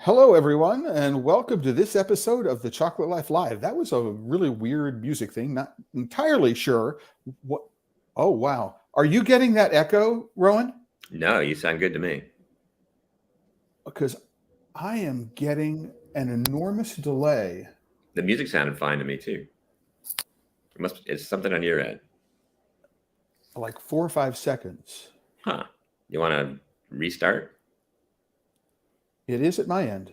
Hello, everyone, and welcome to this episode of The Chocolate Life Live. That was a really weird music thing. Not entirely sure what. Oh, wow. Are you getting that echo, Rowan? No, you sound good to me. Because I am getting an enormous delay. The music sounded fine to me too. It's something on your end. Like 4 or 5 seconds. Huh. You want to restart? It is at my end.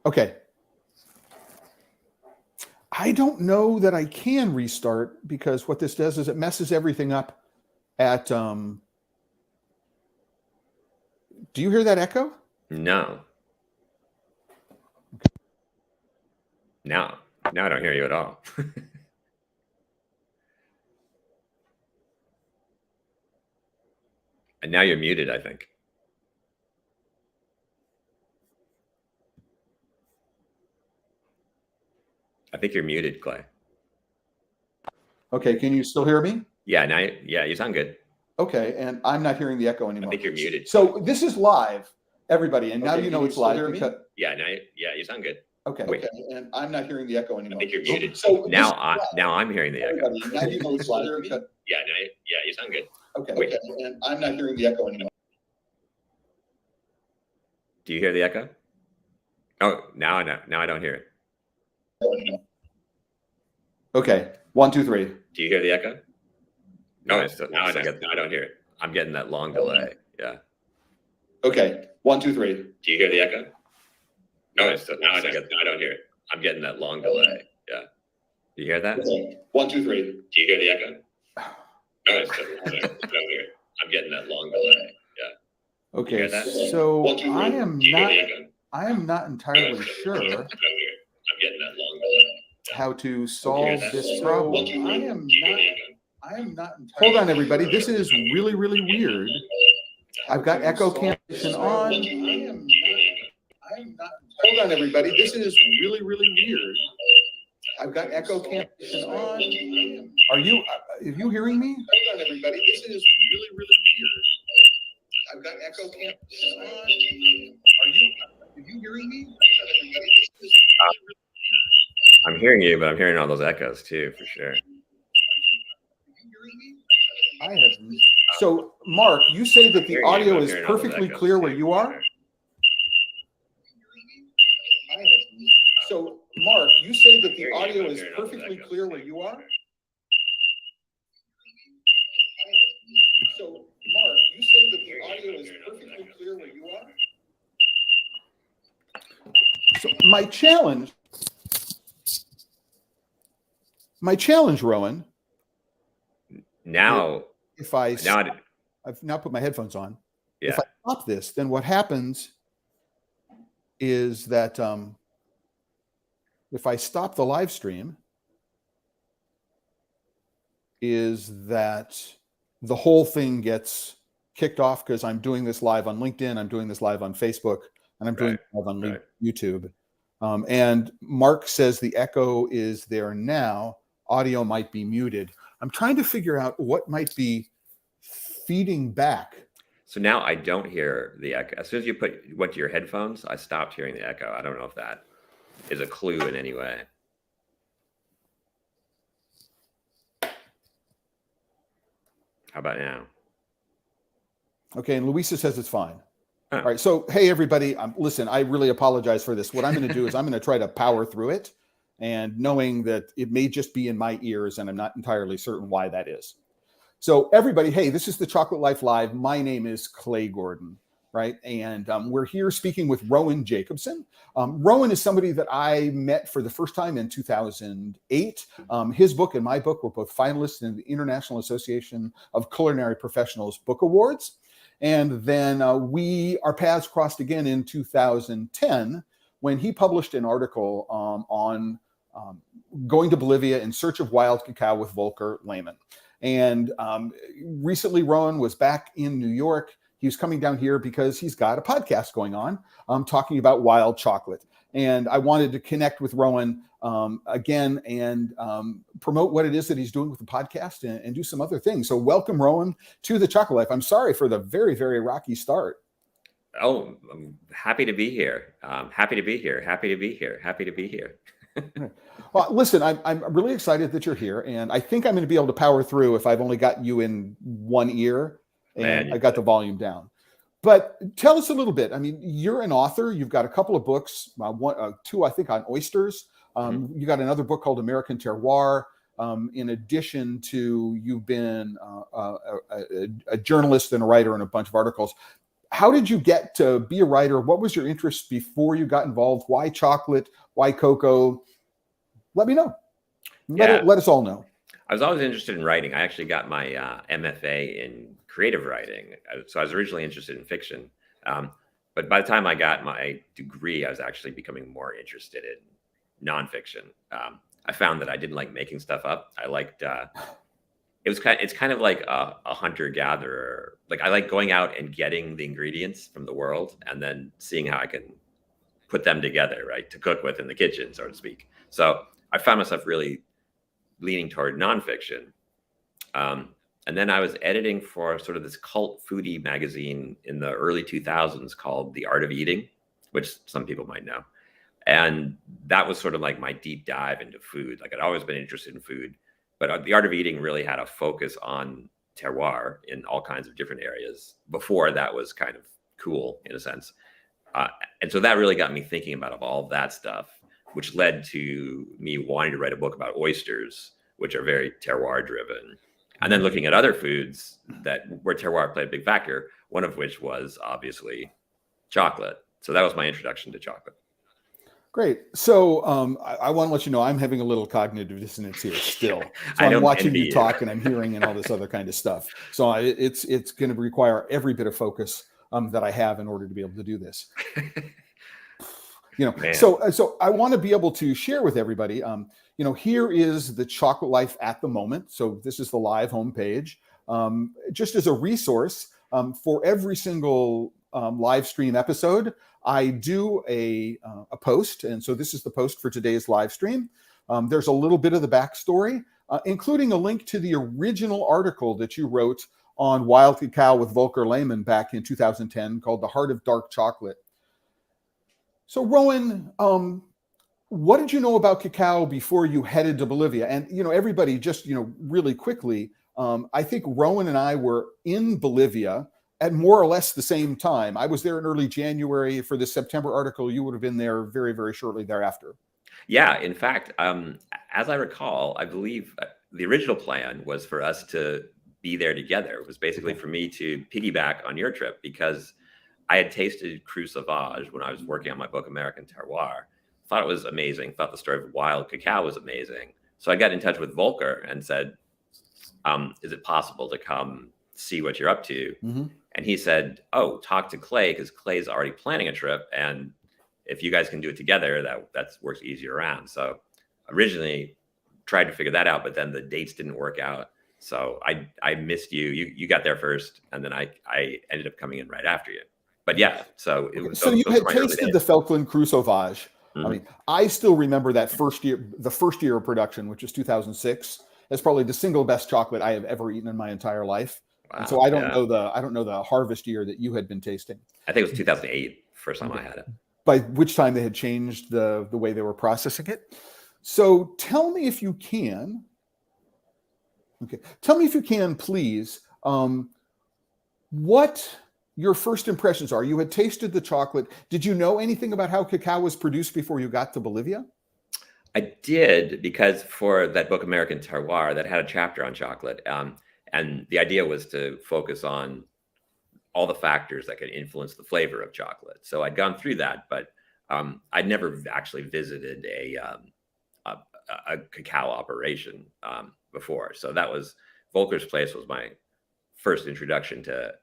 Okay. I don't know that I can restart because what this does is it messes everything up at do you hear that echo? No. Now I don't hear you at all. And now you're muted, I think. I think you're muted, Clay. Okay, can you still hear me? Yeah, you sound good. Okay, and I'm not hearing the echo anymore. I think you're muted. So this is live, everybody, and now you know it's live. Yeah, you sound good. Okay, and I'm not hearing the echo anymore. I think you're muted. So now I'm hearing the echo. Now you know it's live. Yeah, you sound good. Okay, and I'm not hearing the echo anymore. Do you hear the echo? Oh, now I don't hear it. Okay, 1, 2, 3. Do you hear the echo? No, now I don't hear it. I'm getting that long delay. Yeah. Okay, 1, 2, 3. Do you hear the echo? No, now I don't hear it. I'm getting that long delay. Yeah. Do you hear that? Okay. 1, 2, 3. Do you hear the echo? No, I don't hear it. I'm getting that long delay. Yeah. Okay, so I am not entirely sure I'm getting that long delay. How to solve this problem. I am not entirely. Hold on, everybody. This is really, really weird. I've got echo cancellation on. Hold on, everybody. This is really, really weird. I've got echo cancellation on. Are you hearing me? Hold on, everybody. This is really, really weird. I've got echo cancellation on. Are you hearing me? Hold on, everybody. This is really, really weird. I'm hearing you, but I'm hearing all those echoes too, for sure. I have. So, Mark, you say that the audio is perfectly clear where you are? So, Mark, you say that the audio is perfectly clear where you are? So, Mark, you say that the audio is perfectly clear where you are? So, my challenge, Rowan. I've now put my headphones on. Yeah. If I stop this, then what happens is that if I stop the live stream, is that the whole thing gets kicked off because I'm doing this live on LinkedIn, I'm doing this live on Facebook, and I'm doing it live on YouTube. And Mark says the echo is there now. Audio might be muted. I'm trying to figure out what might be feeding back. So now I don't hear the echo. As soon as you went to your headphones, I stopped hearing the echo. I don't know if that is a clue in any way. How about now? Okay, and Luisa says it's fine. Huh. All right, so hey, everybody, listen, I really apologize for this. What I'm going to do is I'm going to try to power through it, and knowing that it may just be in my ears, and I'm not entirely certain why that is. So everybody, hey, this is the Chocolate Life Live. My name is Clay Gordon, right? And we're here speaking with Rowan Jacobsen. Rowan is somebody that I met for the first time in 2008. His book and my book were both finalists in the International Association of Culinary Professionals Book Awards. And then our paths crossed again in 2010 when he published an article on going to Bolivia in search of wild cacao with Volker Lehmann. And recently, Rowan was back in New York. He was coming down here because he's got a podcast going on talking about wild chocolate. And I wanted to connect with Rowan again and promote what it is that he's doing with the podcast and do some other things. So welcome, Rowan, to The Chocolate Life. I'm sorry for the very, very rocky start. Oh, I'm happy to be here. Happy to be here. Happy to be here. Happy to be here. Well, listen, I'm really excited that you're here, and I think I'm going to be able to power through if I've only got you in one ear and I got the volume down. But tell us a little bit. I mean, you're an author. You've got a couple of books, two, I think, on oysters. You got another book called American Terroir. In addition to you've been a journalist and a writer in a bunch of articles. How did you get to be a writer? What was your interest before you got involved? Why chocolate? Why cocoa? Let me know. Let us all know. I was always interested in writing. I actually got my MFA in creative writing. So I was originally interested in fiction. But by the time I got my degree, I was actually becoming more interested in nonfiction. I found that I didn't like making stuff up. I liked it's kind of like a hunter-gatherer. Like I like going out and getting the ingredients from the world and then seeing how I can put them together, right, to cook with in the kitchen, so to speak. So I found myself really leaning toward nonfiction. And then I was editing for sort of this cult foodie magazine in the early 2000s called The Art of Eating, which some people might know. And that was sort of like my deep dive into food. Like I'd always been interested in food, but The Art of Eating really had a focus on terroir in all kinds of different areas. Before that was kind of cool in a sense. And so that really got me thinking about all of that stuff, which led to me wanting to write a book about oysters, which are very terroir driven. And then looking at other foods where terroir played a big factor, one of which was obviously chocolate. So that was my introduction to chocolate. Great. So I want to let you know I'm having a little cognitive dissonance here still. So I'm watching you talk and I'm hearing and all this other kind of stuff. So it's going to require every bit of focus that I have in order to be able to do this. So I want to be able to share with everybody. Here is the Chocolate Life at the moment. So this is the live homepage, just as a resource for every single live stream episode. I do a post, and so this is the post for today's live stream. There's a little bit of the backstory, including a link to the original article that you wrote on wild cacao with Volker Lehmann back in 2010 called The Heart of Dark Chocolate. So Rowan, what did you know about cacao before you headed to Bolivia? And, everybody just, really quickly, I think Rowan and I were in Bolivia at more or less the same time. I was there in early January for the September article. You would have been there very, very shortly thereafter. Yeah, in fact, as I recall, I believe the original plan was for us to be there together. It was basically for me to piggyback on your trip because I had tasted Cru Sauvage when I was working on my book, American Terroir. Thought it was amazing. Thought the story of wild cacao was amazing. So I got in touch with Volker and said, is it possible to come see what you're up to? Mm-hmm. And he said, oh, talk to Clay because Clay's already planning a trip. And if you guys can do it together, that works easier around. So originally tried to figure that out, but then the dates didn't work out. So I missed you. You got there first, and then I ended up coming in right after you. But yeah, so it was. So you had tasted the Felklin Cru Sauvage. Mm-hmm. I mean, I still remember that the first year of production, which was 2006. That's probably the single best chocolate I have ever eaten in my entire life. Wow, and so I don't know the harvest year that you had been tasting. I think it was 2008 first time I had it. By which time they had changed the way they were processing it. So tell me if you can. Okay, tell me if you can, please. What your first impressions are? You had tasted the chocolate. Did you know anything about how cacao was produced before you got to Bolivia? I did, because for that book, American Terroir, that had a chapter on chocolate. And the idea was to focus on all the factors that could influence the flavor of chocolate. So I'd gone through that, but I'd never actually visited a cacao operation before. So that was Volker's Place was my first introduction to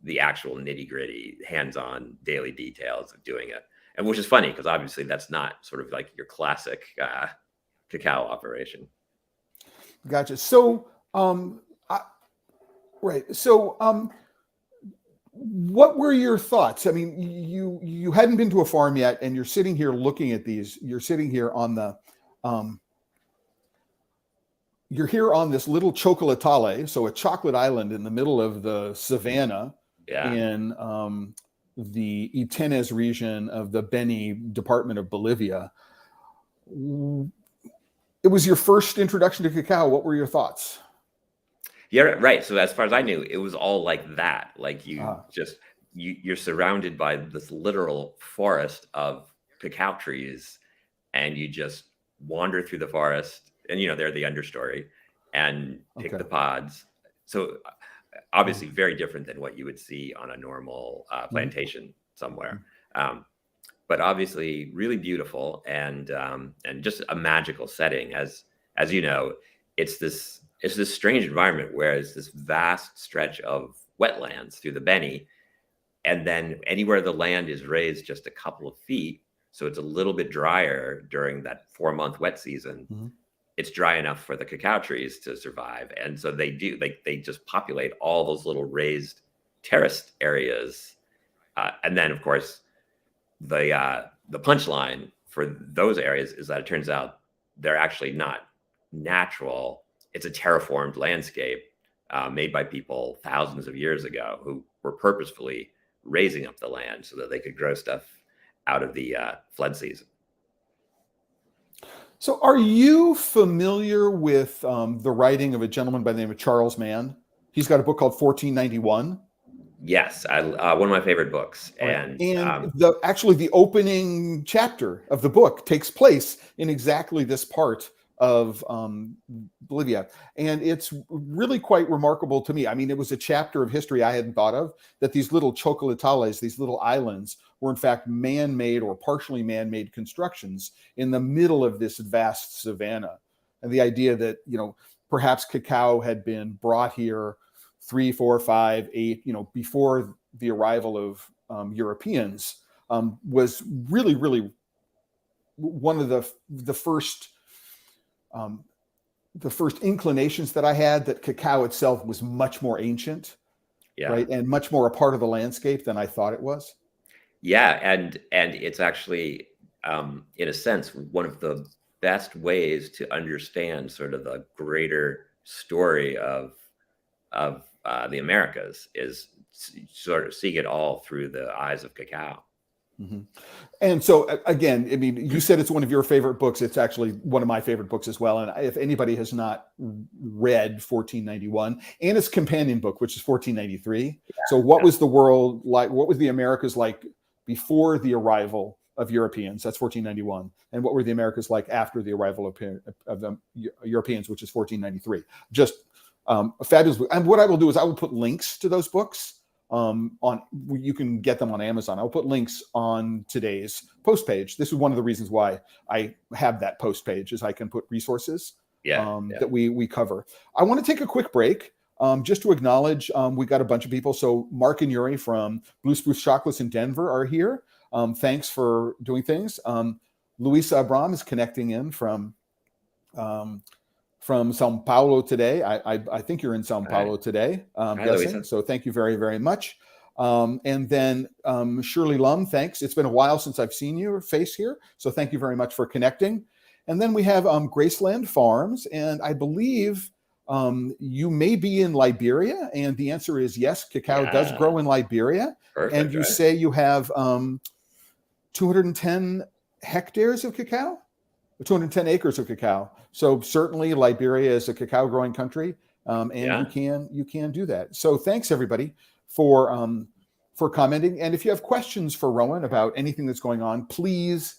the actual nitty gritty, hands-on daily details of doing it. And which is funny because obviously that's not sort of like your classic cacao operation. Gotcha. So, right. So, what were your thoughts? I mean, you hadn't been to a farm yet, and you're sitting here looking at these. You're sitting here on the, you're here on this little chocolatale, so a chocolate island in the middle of the savannah in the Itenes region of the Beni department of Bolivia. It was your first introduction to cacao. What were your thoughts? Yeah, right. So as far as I knew, it was all like that. Like you're surrounded by this literal forest of cacao trees, and you just wander through the forest, and they're the understory, and pick the pods. So obviously very different than what you would see on a normal plantation somewhere. But obviously really beautiful and just a magical setting. As you know, it's this strange environment where it's this vast stretch of wetlands through the Beni, and then anywhere the land is raised just a couple of feet, so it's a little bit drier during that 4-month wet season. It's dry enough for the cacao trees to survive, and so they just populate all those little raised terraced areas, and then of course the punchline for those areas is that it turns out they're actually not natural. It's a terraformed landscape made by people thousands of years ago who were purposefully raising up the land so that they could grow stuff out of the flood season. So are you familiar with the writing of a gentleman by the name of Charles Mann? He's got a book called 1491. Yes, one of my favorite books. And the opening chapter of the book takes place in exactly this part of Bolivia. And it's really quite remarkable to me. I mean, it was a chapter of history I hadn't thought of, that these little chocolatales, these little islands, were in fact man-made or partially man-made constructions in the middle of this vast savanna. And the idea that, perhaps cacao had been brought here 3, 4, 5, 8, before the arrival of Europeans, was really, really one of the first inclinations that I had, that cacao itself was much more ancient, right, and much more a part of the landscape than I thought it was. Yeah, and it's actually, in a sense, one of the best ways to understand sort of the greater story of the Americas is sort of seeing it all through the eyes of cacao. And so again, I mean, you said it's one of your favorite books. It's actually one of my favorite books as well. And if anybody has not read 1491 and its companion book, which is 1493. So what was the world like? What was the Americas like before the arrival of Europeans? That's 1491. And what were the Americas like after the arrival of the Europeans, which is 1493? Just a fabulous book. And what I will do is I will put links to those books you can get them on Amazon. I'll put links on today's post page. This is one of the reasons why I have that post page, is I can put resources that we cover. I want to take a quick break just to acknowledge we got a bunch of people. So Mark and Yuri from Blue Spruce Chocolates in Denver are here. Thanks for doing things. Luisa Abram is connecting in from Sao Paulo today. I think you're in Sao Paulo today. Guessing. So thank you very, very much. And then Shirley Lum, thanks. It's been a while since I've seen your face here. So thank you very much for connecting. And then we have Graceland Farms. And I believe you may be in Liberia. And the answer is yes, cacao does grow in Liberia. Perfect, and you say you have 210 hectares of cacao? 210 acres of cacao. So certainly Liberia is a cacao growing country, and you can do that. So thanks everybody for commenting. And if you have questions for Rowan about anything that's going on, please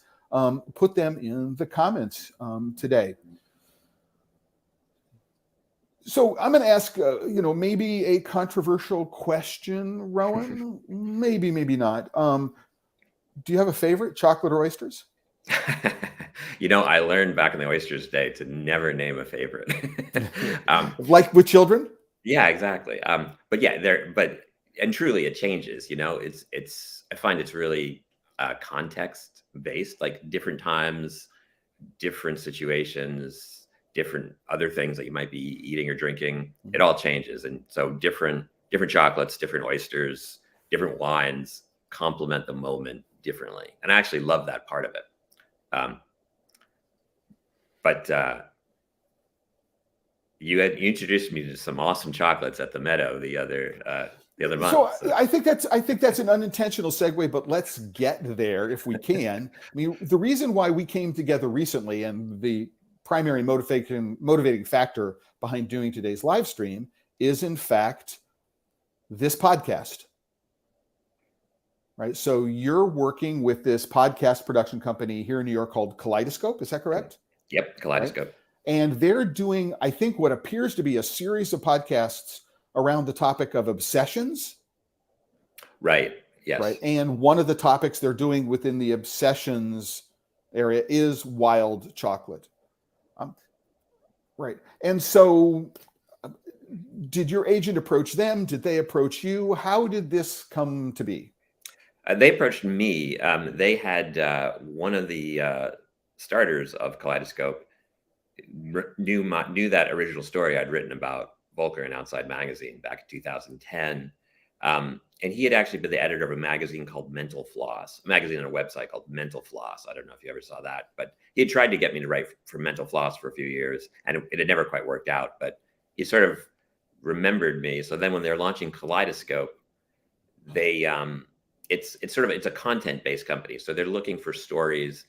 put them in the comments today. So I'm going to ask, maybe a controversial question, Rowan. Maybe not. Do you have a favorite, chocolate or oysters? I learned back in the oysters day to never name a favorite. Like with children? Yeah, exactly. But and truly it changes, I find it's really context based, like different times, different situations, different other things that you might be eating or drinking, it all changes. And so different chocolates, different oysters, different wines complement the moment differently. And I actually love that part of it. But you introduced me to some awesome chocolates at the Meadow the other month. So I think that's an unintentional segue, but let's get there if we can. I mean, the reason why we came together recently, and the primary motivating factor behind doing today's live stream, is in fact this podcast. Right. So you're working with this podcast production company here in New York called Kaleidoscope. Is that correct? Yep, Kaleidoscope. Right? And they're doing, I think, what appears to be a series of podcasts around the topic of obsessions. Right. Yes. Right. And one of the topics they're doing within the obsessions area is wild chocolate. Right. And so did your agent approach them? Did they approach you? How did this come to be? They approached me. They had one of the starters of Kaleidoscope knew that original story I'd written about Volker in Outside Magazine back in 2010. And he had actually been the editor of a magazine called Mental Floss, a magazine on a website called Mental Floss. I don't know if you ever saw that, but he had tried to get me to write for Mental Floss for a few years, and it had never quite worked out. But he sort of remembered me. So then when they're launching Kaleidoscope, they it's a content-based company. So they're looking for stories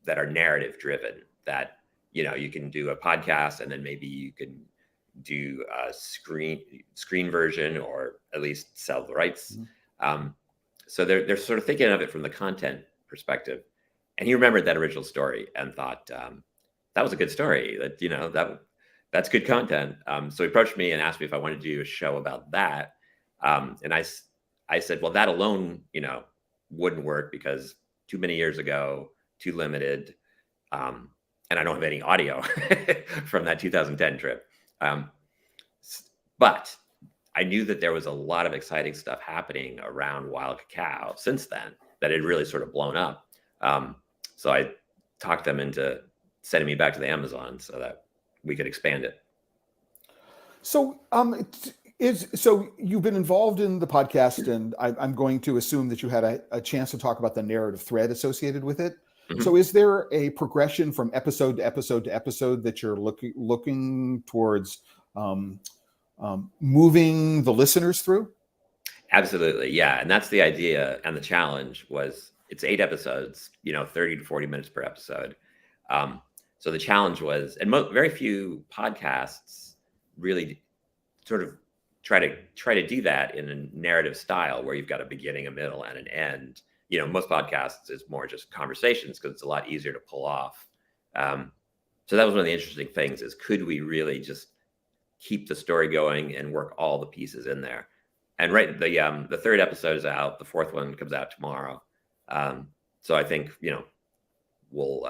that are narrative driven, that, you can do a podcast and then maybe you can do a screen version, or at least sell the rights. Mm-hmm. So they're sort of thinking of it from the content perspective. And he remembered that original story and thought, that was a good story, that's good content. So he approached me and asked me if I wanted to do a show about that. And I said, well, that alone, wouldn't work because too many years ago, too limited. And I don't have any audio from that 2010 trip. But I knew that there was a lot of exciting stuff happening around wild cacao since then that had really sort of blown up. So I talked them into sending me back to the Amazon so that we could expand it. So, so you've been involved in the podcast, and I'm going to assume that you had a chance to talk about the narrative thread associated with it. Mm-hmm. So is there a progression from episode to episode to episode that you're looking towards moving the listeners through? Absolutely. Yeah. And that's the idea. And the challenge was, it's 8 episodes, 30 to 40 minutes per episode. So the challenge was, and very few podcasts really sort of try to do that in a narrative style where you've got a beginning, a middle, and an end. Most podcasts is more just conversations because it's a lot easier to pull off. So that was one of the interesting things, is could we really just keep the story going and work all the pieces in there? And right, the 3rd episode is out. The 4th one comes out tomorrow. So I think, we'll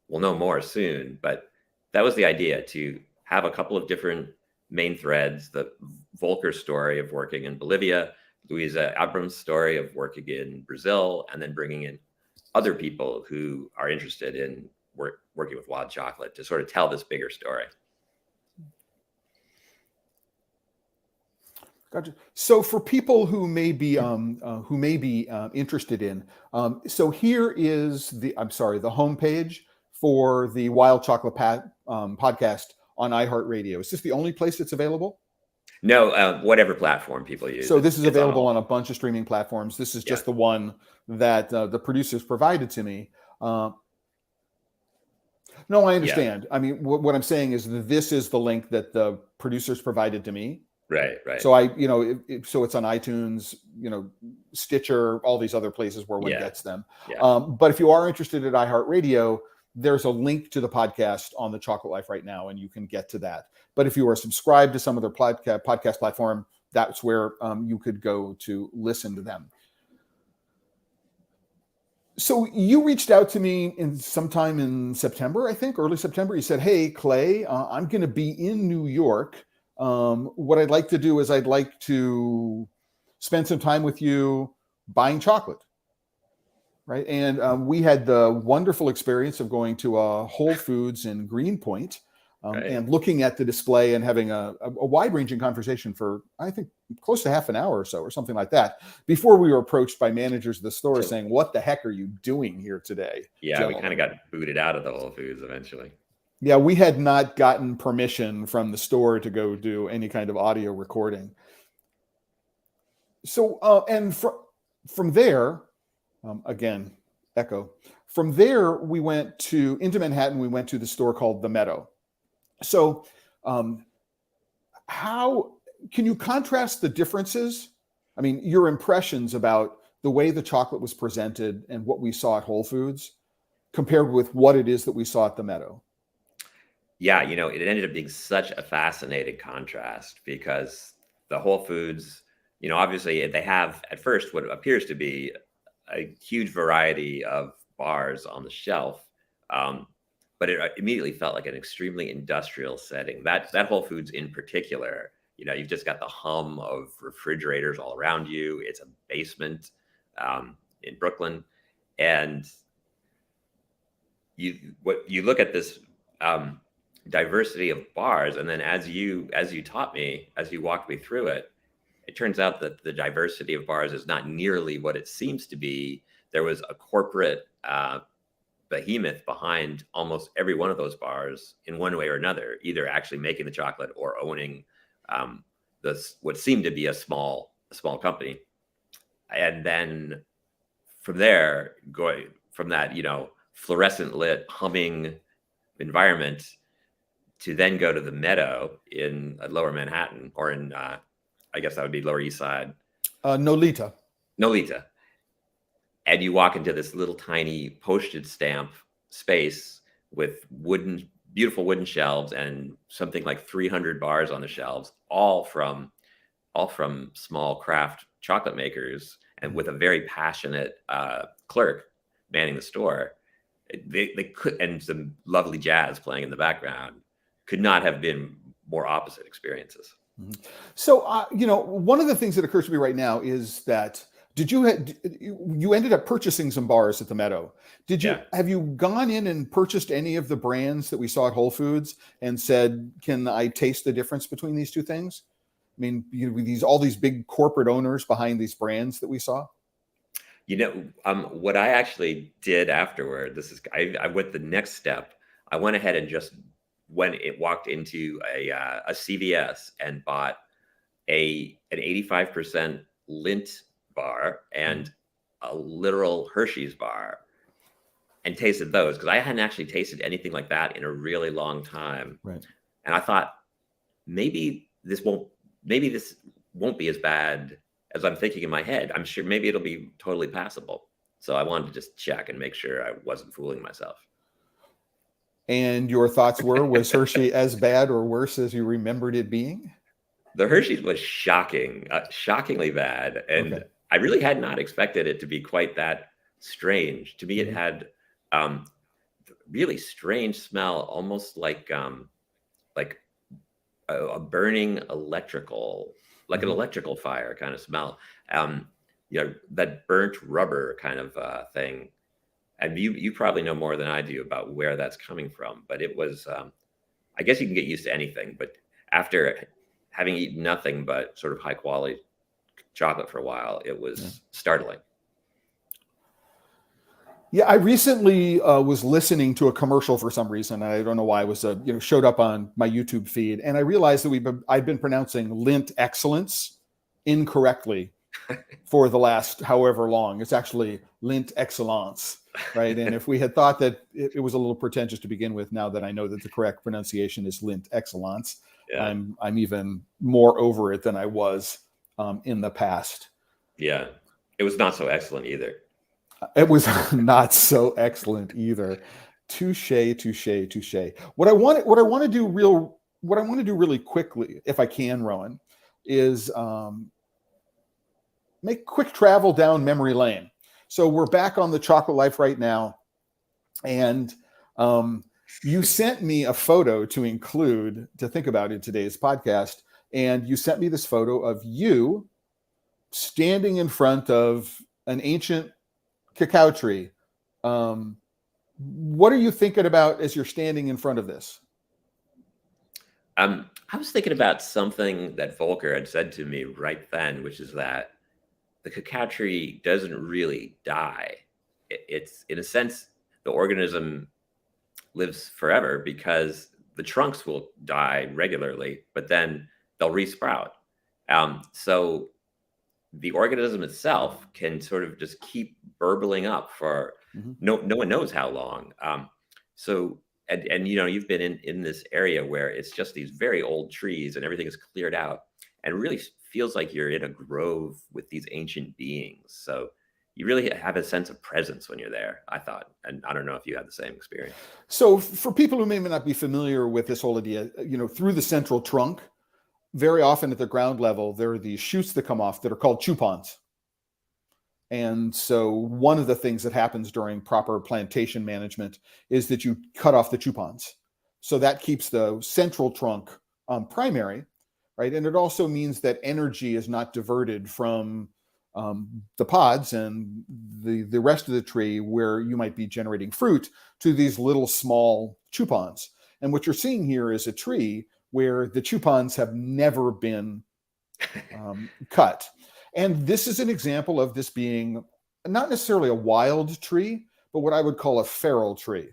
know more soon, but that was the idea, to have a couple of different main threads: the Volker story of working in Bolivia, Luisa Abram's story of working in Brazil, and then bringing in other people who are interested in working with wild chocolate to sort of tell this bigger story. Gotcha. So for people who may be interested in, so here is the homepage for the Wild Chocolate podcast on iHeartRadio. Is this the only place it's available? No, whatever platform people use. So this is available on a bunch of streaming platforms. This is just the one that the producers provided to me. No, I understand. Yeah. I mean, what I'm saying is that this is the link that the producers provided to me. Right. So so it's on iTunes, Stitcher, all these other places where one gets them. Yeah. But if you are interested at iHeartRadio, there's a link to the podcast on the Chocolate Life right now, and you can get to that. But if you are subscribed to some other podcast platform, that's where you could go to listen to them. So you reached out to me sometime in September, I think, early September. You said, "Hey, Clay, I'm going to be in New York. What I'd like to do is I'd like to spend some time with you buying chocolate. Right. And we had the wonderful experience of going to a Whole Foods in Greenpoint Right. and looking at the display and having a wide ranging conversation for, I think, close to half an hour or so, or something like that, before we were approached by managers of the store saying, "What the heck are you doing here today?" Yeah, gentlemen? we kind of got booted out of the Whole Foods eventually. Yeah, we had not gotten permission from the store to go do any kind of audio recording. So, and from there, again, echo. From there, we went into Manhattan. We went to the store called The Meadow. So, how can you contrast the differences? I mean, your impressions about the way the chocolate was presented and what we saw at Whole Foods compared with what it is that we saw at The Meadow. Yeah, it ended up being such a fascinating contrast because the Whole Foods, obviously they have at first what appears to be a huge variety of bars on the shelf, but it immediately felt like an extremely industrial setting. That Whole Foods in particular, you've just got the hum of refrigerators all around you. It's a basement in Brooklyn, and you look at this diversity of bars, and then as you taught me, as you walked me through it, it turns out that the diversity of bars is not nearly what it seems to be. There was a corporate behemoth behind almost every one of those bars in one way or another, either actually making the chocolate or owning what seemed to be a small company. And then from there, going from that, fluorescent lit humming environment to then go to the Meadow in Lower Manhattan, or in I guess that would be Lower East Side. Nolita. And you walk into this little tiny postage stamp space with beautiful wooden shelves and something like 300 bars on the shelves, all from small craft chocolate makers, and with a very passionate clerk manning the store. They could, and some lovely jazz playing in the background, could not have been more opposite experiences. So, one of the things that occurs to me right now is that you ended up purchasing some bars at the Meadow. Have you gone in and purchased any of the brands that we saw at Whole Foods and said, "Can I taste the difference between these two things?" I mean, all these big corporate owners behind these brands that we saw. What I actually did afterward, I went the next step. I went ahead and just walked into a CVS and bought an 85% Lindt bar and a literal Hershey's bar, and tasted those, because I hadn't actually tasted anything like that in a really long time. Right. And I thought, maybe this won't be as bad as I'm thinking in my head. I'm sure maybe it'll be totally passable. So I wanted to just check and make sure I wasn't fooling myself. And your thoughts was Hershey as bad or worse as you remembered it being? The Hershey's was shockingly bad. And okay. I really had not expected it to be quite that strange. To me, it had really strange smell, almost like a burning electrical, like an electrical fire kind of smell. That burnt rubber kind of thing. And you probably know more than I do about where that's coming from. But it was, I guess you can get used to anything. But after having eaten nothing but sort of high quality chocolate for a while, it was startling. Yeah, I recently was listening to a commercial for some reason. I don't know why. It was showed up on my YouTube feed, and I realized that I've been pronouncing Lindt Excellence incorrectly for the last however long. It's actually Lindt Excellence, right? And if we had thought that it was a little pretentious to begin with, now that I know that the correct pronunciation is Lindt Excellence, I'm even more over it than I was in the past. Yeah, it was not so excellent either. It was not so excellent either. Touche. What I want to do really quickly, if I can, Rowan, is make quick travel down memory lane. So we're back on the Chocolate Life right now, and you sent me a photo to think about in today's podcast, and you sent me this photo of you standing in front of an ancient cacao tree. What are you thinking about as you're standing in front of this? I was thinking about something that Volker had said to me right then, which is that the cacao tree doesn't really die. It's, in a sense, the organism lives forever because the trunks will die regularly, but then they'll resprout. So the organism itself can sort of just keep burbling up for no one knows how long. So and you know, you've been in this area where it's just these very old trees and everything is cleared out, and it really feels like you're in a grove with these ancient beings. So you really have a sense of presence when you're there, I thought. And I don't know if you had the same experience. So for people who may not be familiar with this whole idea, you know, through the central trunk, very often at the ground level, there are these shoots that come off that are called chupons. And so one of the things that happens during proper plantation management is that you cut off the chupons. So that keeps the central trunk primary, right? And it also means that energy is not diverted from the pods and the rest of the tree where you might be generating fruit to these little small chupons. And what you're seeing here is a tree where the chupons have never been cut. And this is an example of this being not necessarily a wild tree, but what I would call a feral tree.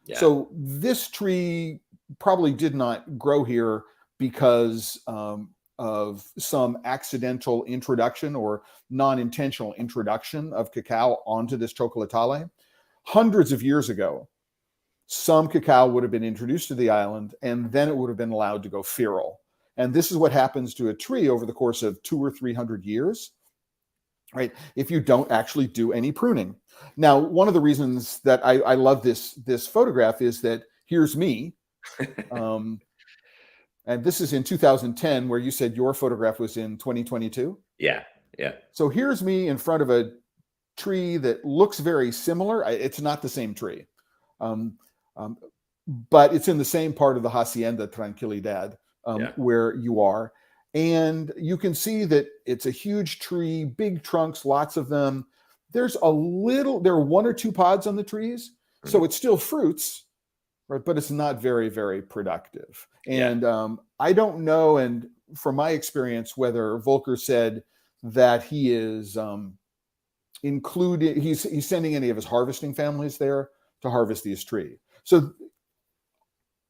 Yeah. So this tree probably did not grow here because of some accidental introduction or non-intentional introduction of cacao onto this chocolatale. Hundreds of years ago, some cacao would have been introduced to the island, and then it would have been allowed to go feral. And this is what happens to a tree over the course of 200 or 300 years, right? If you don't actually do any pruning. Now, one of the reasons that I love this photograph is that here's me. And this is in 2010, where you said your photograph was in 2022. Yeah. So here's me in front of a tree that looks very similar. It's not the same tree. But it's in the same part of the Hacienda Tranquilidad where you are. And you can see that it's a huge tree, big trunks, lots of them. There are 1 or 2 pods on the trees. So it's still fruits, right? But it's not very, very productive. And I don't know, and from my experience, whether Volker said that he is he's sending any of his harvesting families there to harvest these trees. So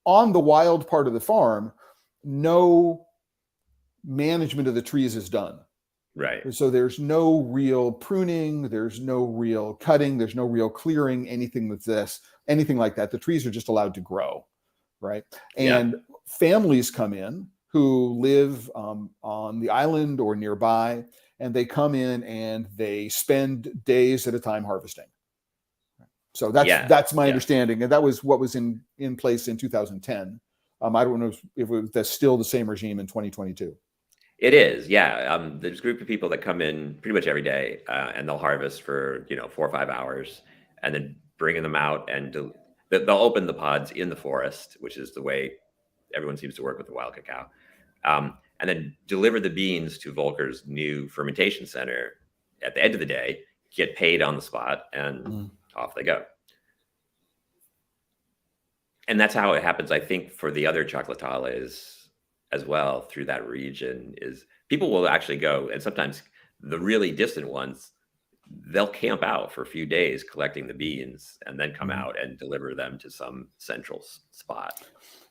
on the wild part of the farm, no management of the trees is done. Right. So there's no real pruning, there's no real cutting, there's no real clearing, anything like that. The trees are just allowed to grow, right? And families come in who live on the island or nearby, and they come in and they spend days at a time harvesting. So that's my understanding, and that was what was in place in 2010. I don't know if that's still the same regime in 2022. It is, yeah. There's a group of people that come in pretty much every day, and they'll harvest for 4 or 5 hours, and then bringing them out, and they'll open the pods in the forest, which is the way everyone seems to work with the wild cacao, and then deliver the beans to Volker's new fermentation center at the end of the day, get paid on the spot, and off they go. And that's how it happens, I think, for the other chocolatales as well through that region. Is people will actually go, and sometimes the really distant ones, they'll camp out for a few days collecting the beans and then come out and deliver them to some central spot.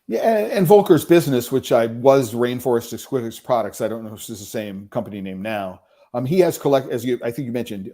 Yeah, and Volker's business, which was Rainforest Exquisite Products, I don't know if this is the same company name now. He has I think you mentioned,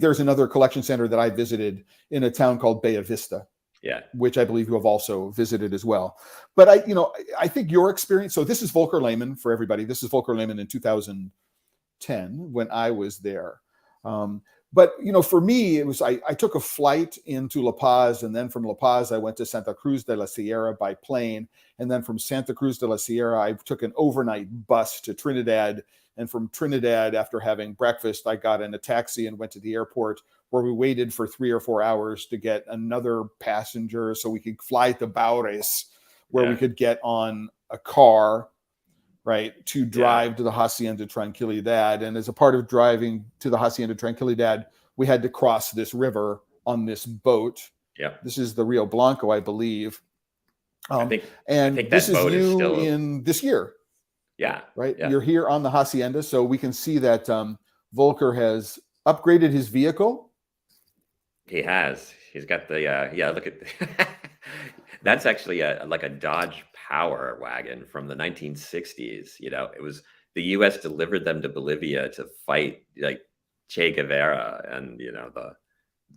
there's another collection center that I visited in a town called Bella Vista. Yeah, which I believe you have also visited as well. But I think your experience. So this is Volker Lehmann for everybody. This is Volker Lehmann in 2010 when I was there. But for me, it was I took a flight into La Paz, and then from La Paz I went to Santa Cruz de la Sierra by plane, and then from Santa Cruz de la Sierra I took an overnight bus to Trinidad, and from Trinidad, after having breakfast, I got in a taxi and went to the airport, where we waited for 3 or 4 hours to get another passenger so we could fly to Baures, where we could get on a car right, to drive to the Hacienda Tranquilidad. And as a part of driving to the Hacienda Tranquilidad, we had to cross this river on this boat. Yeah. This is the Rio Blanco, I believe. I think This that is boat is you still. in this year, Yeah. right? Yeah. You're here on the Hacienda, so we can see that Volker has upgraded his vehicle. He has. He's got the yeah. Look at that's actually like a Dodge Power wagon from the 1960s. You know, it was the U.S. delivered them to Bolivia to fight like Che Guevara and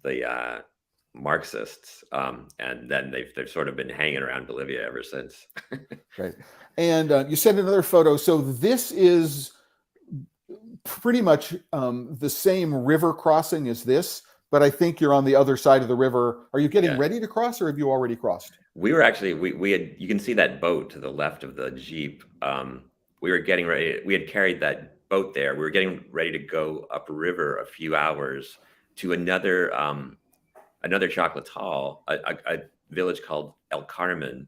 the Marxists, and then they've sort of been hanging around Bolivia ever since. Right. And you sent another photo. So this is pretty much the same river crossing as this, but I think you're on the other side of the river. Are you getting ready to cross, or have you already crossed? We were actually, we had, you can see that boat to the left of the Jeep. We were getting ready. We had carried that boat there. We were getting ready to go upriver a few hours to another chocolatal, a village called El Carmen.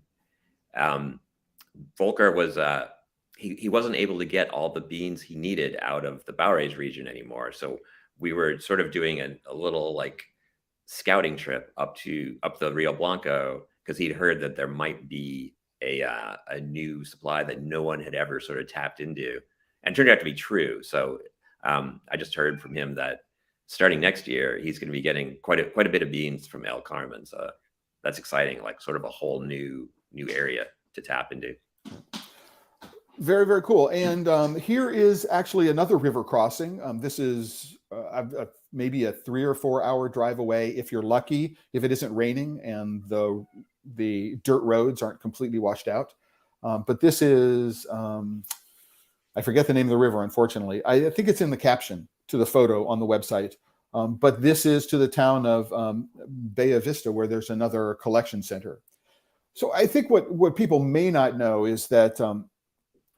Volker was he wasn't able to get all the beans he needed out of the Baures region anymore. So we were sort of doing a little like scouting trip up the Rio Blanco, because he'd heard that there might be a new supply that no one had ever sort of tapped into, and turned out to be true. So I just heard from him that starting next year, he's going to be getting quite a bit of beans from El Carmen. So that's exciting, like sort of a whole new area to tap into. Very, very cool. And here is actually another river crossing. This is maybe a 3 or 4 hour drive away, if you're lucky, if it isn't raining and the dirt roads aren't completely washed out. But this is, I forget the name of the river, unfortunately. I think it's in the caption to the photo on the website. But this is to the town of Bella Vista, where there's another collection center. So I think what people may not know is that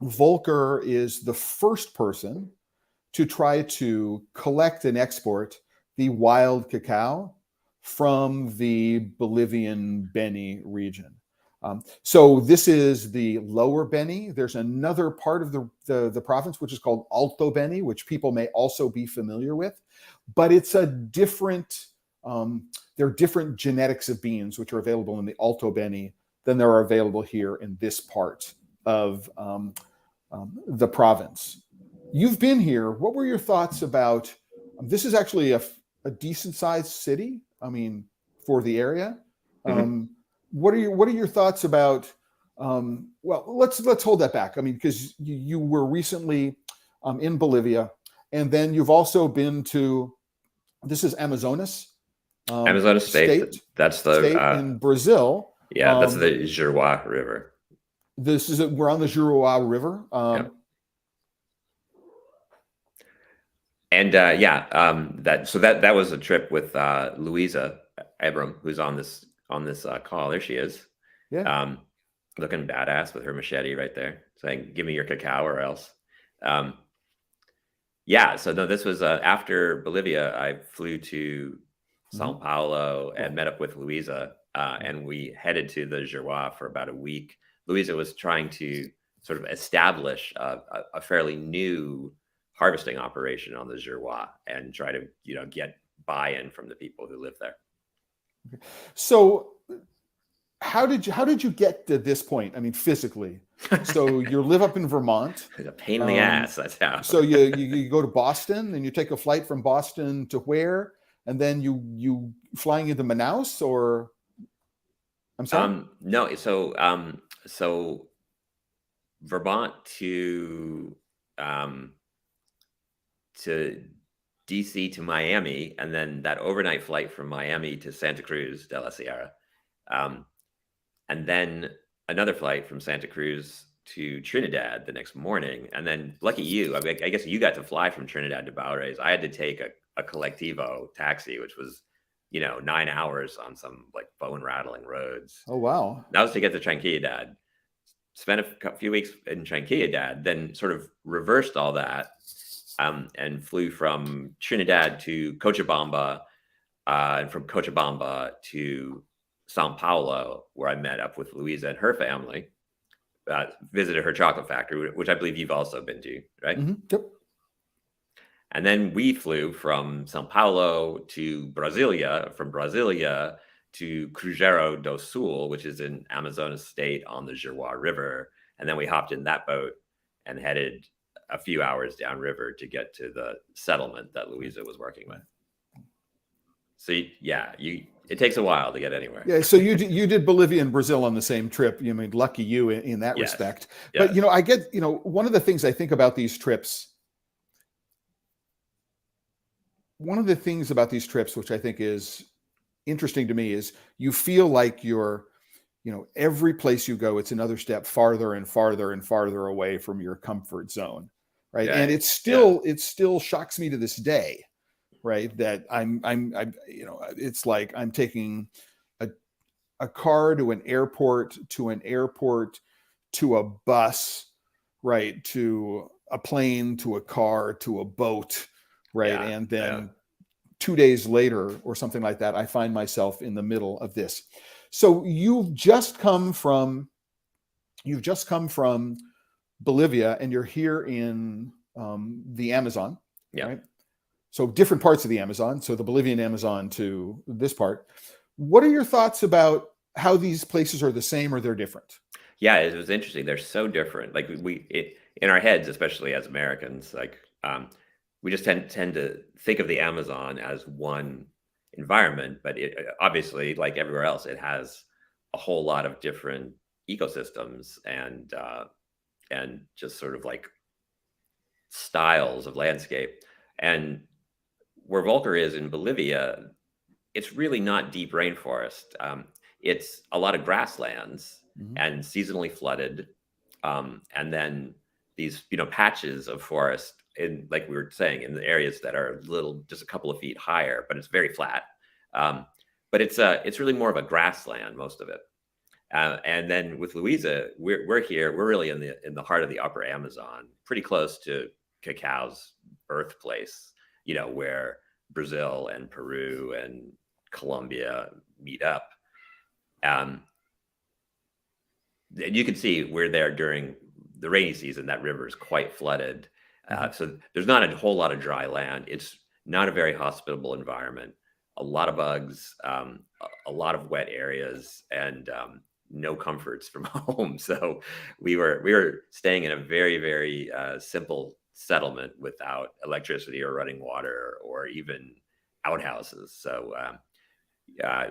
Volker is the first person to try to collect and export the wild cacao from the Bolivian Beni region. So this is the lower Beni. There's another part of the province which is called Alto Beni, which people may also be familiar with, but it's a different, there are different genetics of beans which are available in the Alto Beni than there are available here in this part of the province. You've been here. What were your thoughts about, this is actually a decent sized city, I mean, for the area. What are your thoughts about, well, let's hold that back. I mean, because you were recently in Bolivia, and then you've also been to, this is Amazonas. Amazonas state. That's the state in Brazil. Yeah, that's the Juruá River. We're on the Juruá River. And that was a trip with Luisa Abram, who's on this call. There she is. Yeah. Looking badass with her machete right there, saying, "Give me your cacao or else." So no, this was after Bolivia. I flew to Sao Paulo and met up with Luisa, and we headed to the Juruá for about a week. Luisa was trying to sort of establish a fairly new harvesting operation on the Juruá and try to get buy-in from the people who live there. So how did you get to this point? I mean, physically. So you live up in Vermont. It's a pain in the ass. That's how. So you go to Boston, and you take a flight from Boston to where, and then you flying into Manaus, or I'm sorry. No. So Vermont to DC to Miami, and then that overnight flight from Miami to Santa Cruz de la Sierra, and then another flight from Santa Cruz to Trinidad the next morning. And then lucky you, I guess you got to fly from Trinidad to Baures. I had to take a Colectivo taxi, which was 9 hours on some like bone rattling roads. Oh wow. That was to get to Tranquilidad. Spent a few weeks in Tranquilidad, then sort of reversed all that, and flew from Trinidad to Cochabamba, and from Cochabamba to Sao Paulo, where I met up with Luisa and her family. visited her chocolate factory, which I believe you've also been to, right? Yep. And then we flew from Sao Paulo to Brasilia, from Brasilia to Cruzeiro do Sul, which is in Amazonas state on the Juruá River. And then we hopped in that boat and headed a few hours downriver to get to the settlement that Luisa was working with. So it takes a while to get anywhere. Yeah. So you did Bolivia and Brazil on the same trip. You mean, lucky you in that Yes. respect. Yes. But, I get, one of the things I think about these trips, which I think is interesting to me, is you feel like you're, every place you go, it's another step farther and farther and farther away from your comfort zone. Right. Yeah, And it still shocks me to this day, right, that I'm it's like I'm taking a car to an airport, to a bus, right, to a plane, to a car, to a boat, right? Yeah, And then 2 days later or something like that, I find myself in the middle of this. So you've just come from Bolivia, and you're here in the Amazon, right? So different parts of the Amazon. So the Bolivian Amazon to this part. What are your thoughts about how these places are the same or they're different? Yeah, it was interesting. They're so different. Like in our heads, especially as Americans, like we just tend to think of the Amazon as one environment, but it obviously, like everywhere else, it has a whole lot of different ecosystems and just sort of like styles of landscape. And where Volker is in Bolivia, it's really not deep rainforest. It's a lot of grasslands and seasonally flooded, and then these patches of forest in, like we were saying, in the areas that are just a couple of feet higher, but it's very flat. But it's really more of a grassland, most of it. And then with Luisa, we're here. We're really in the heart of the Upper Amazon, pretty close to cacao's birthplace. Where Brazil and Peru and Colombia meet up. And you can see we're there during the rainy season. That river is quite flooded. So there's not a whole lot of dry land. It's not a very hospitable environment. A lot of bugs, a lot of wet areas, and no comforts from home. So we were staying in a very, very simple settlement without electricity or running water or even outhouses. So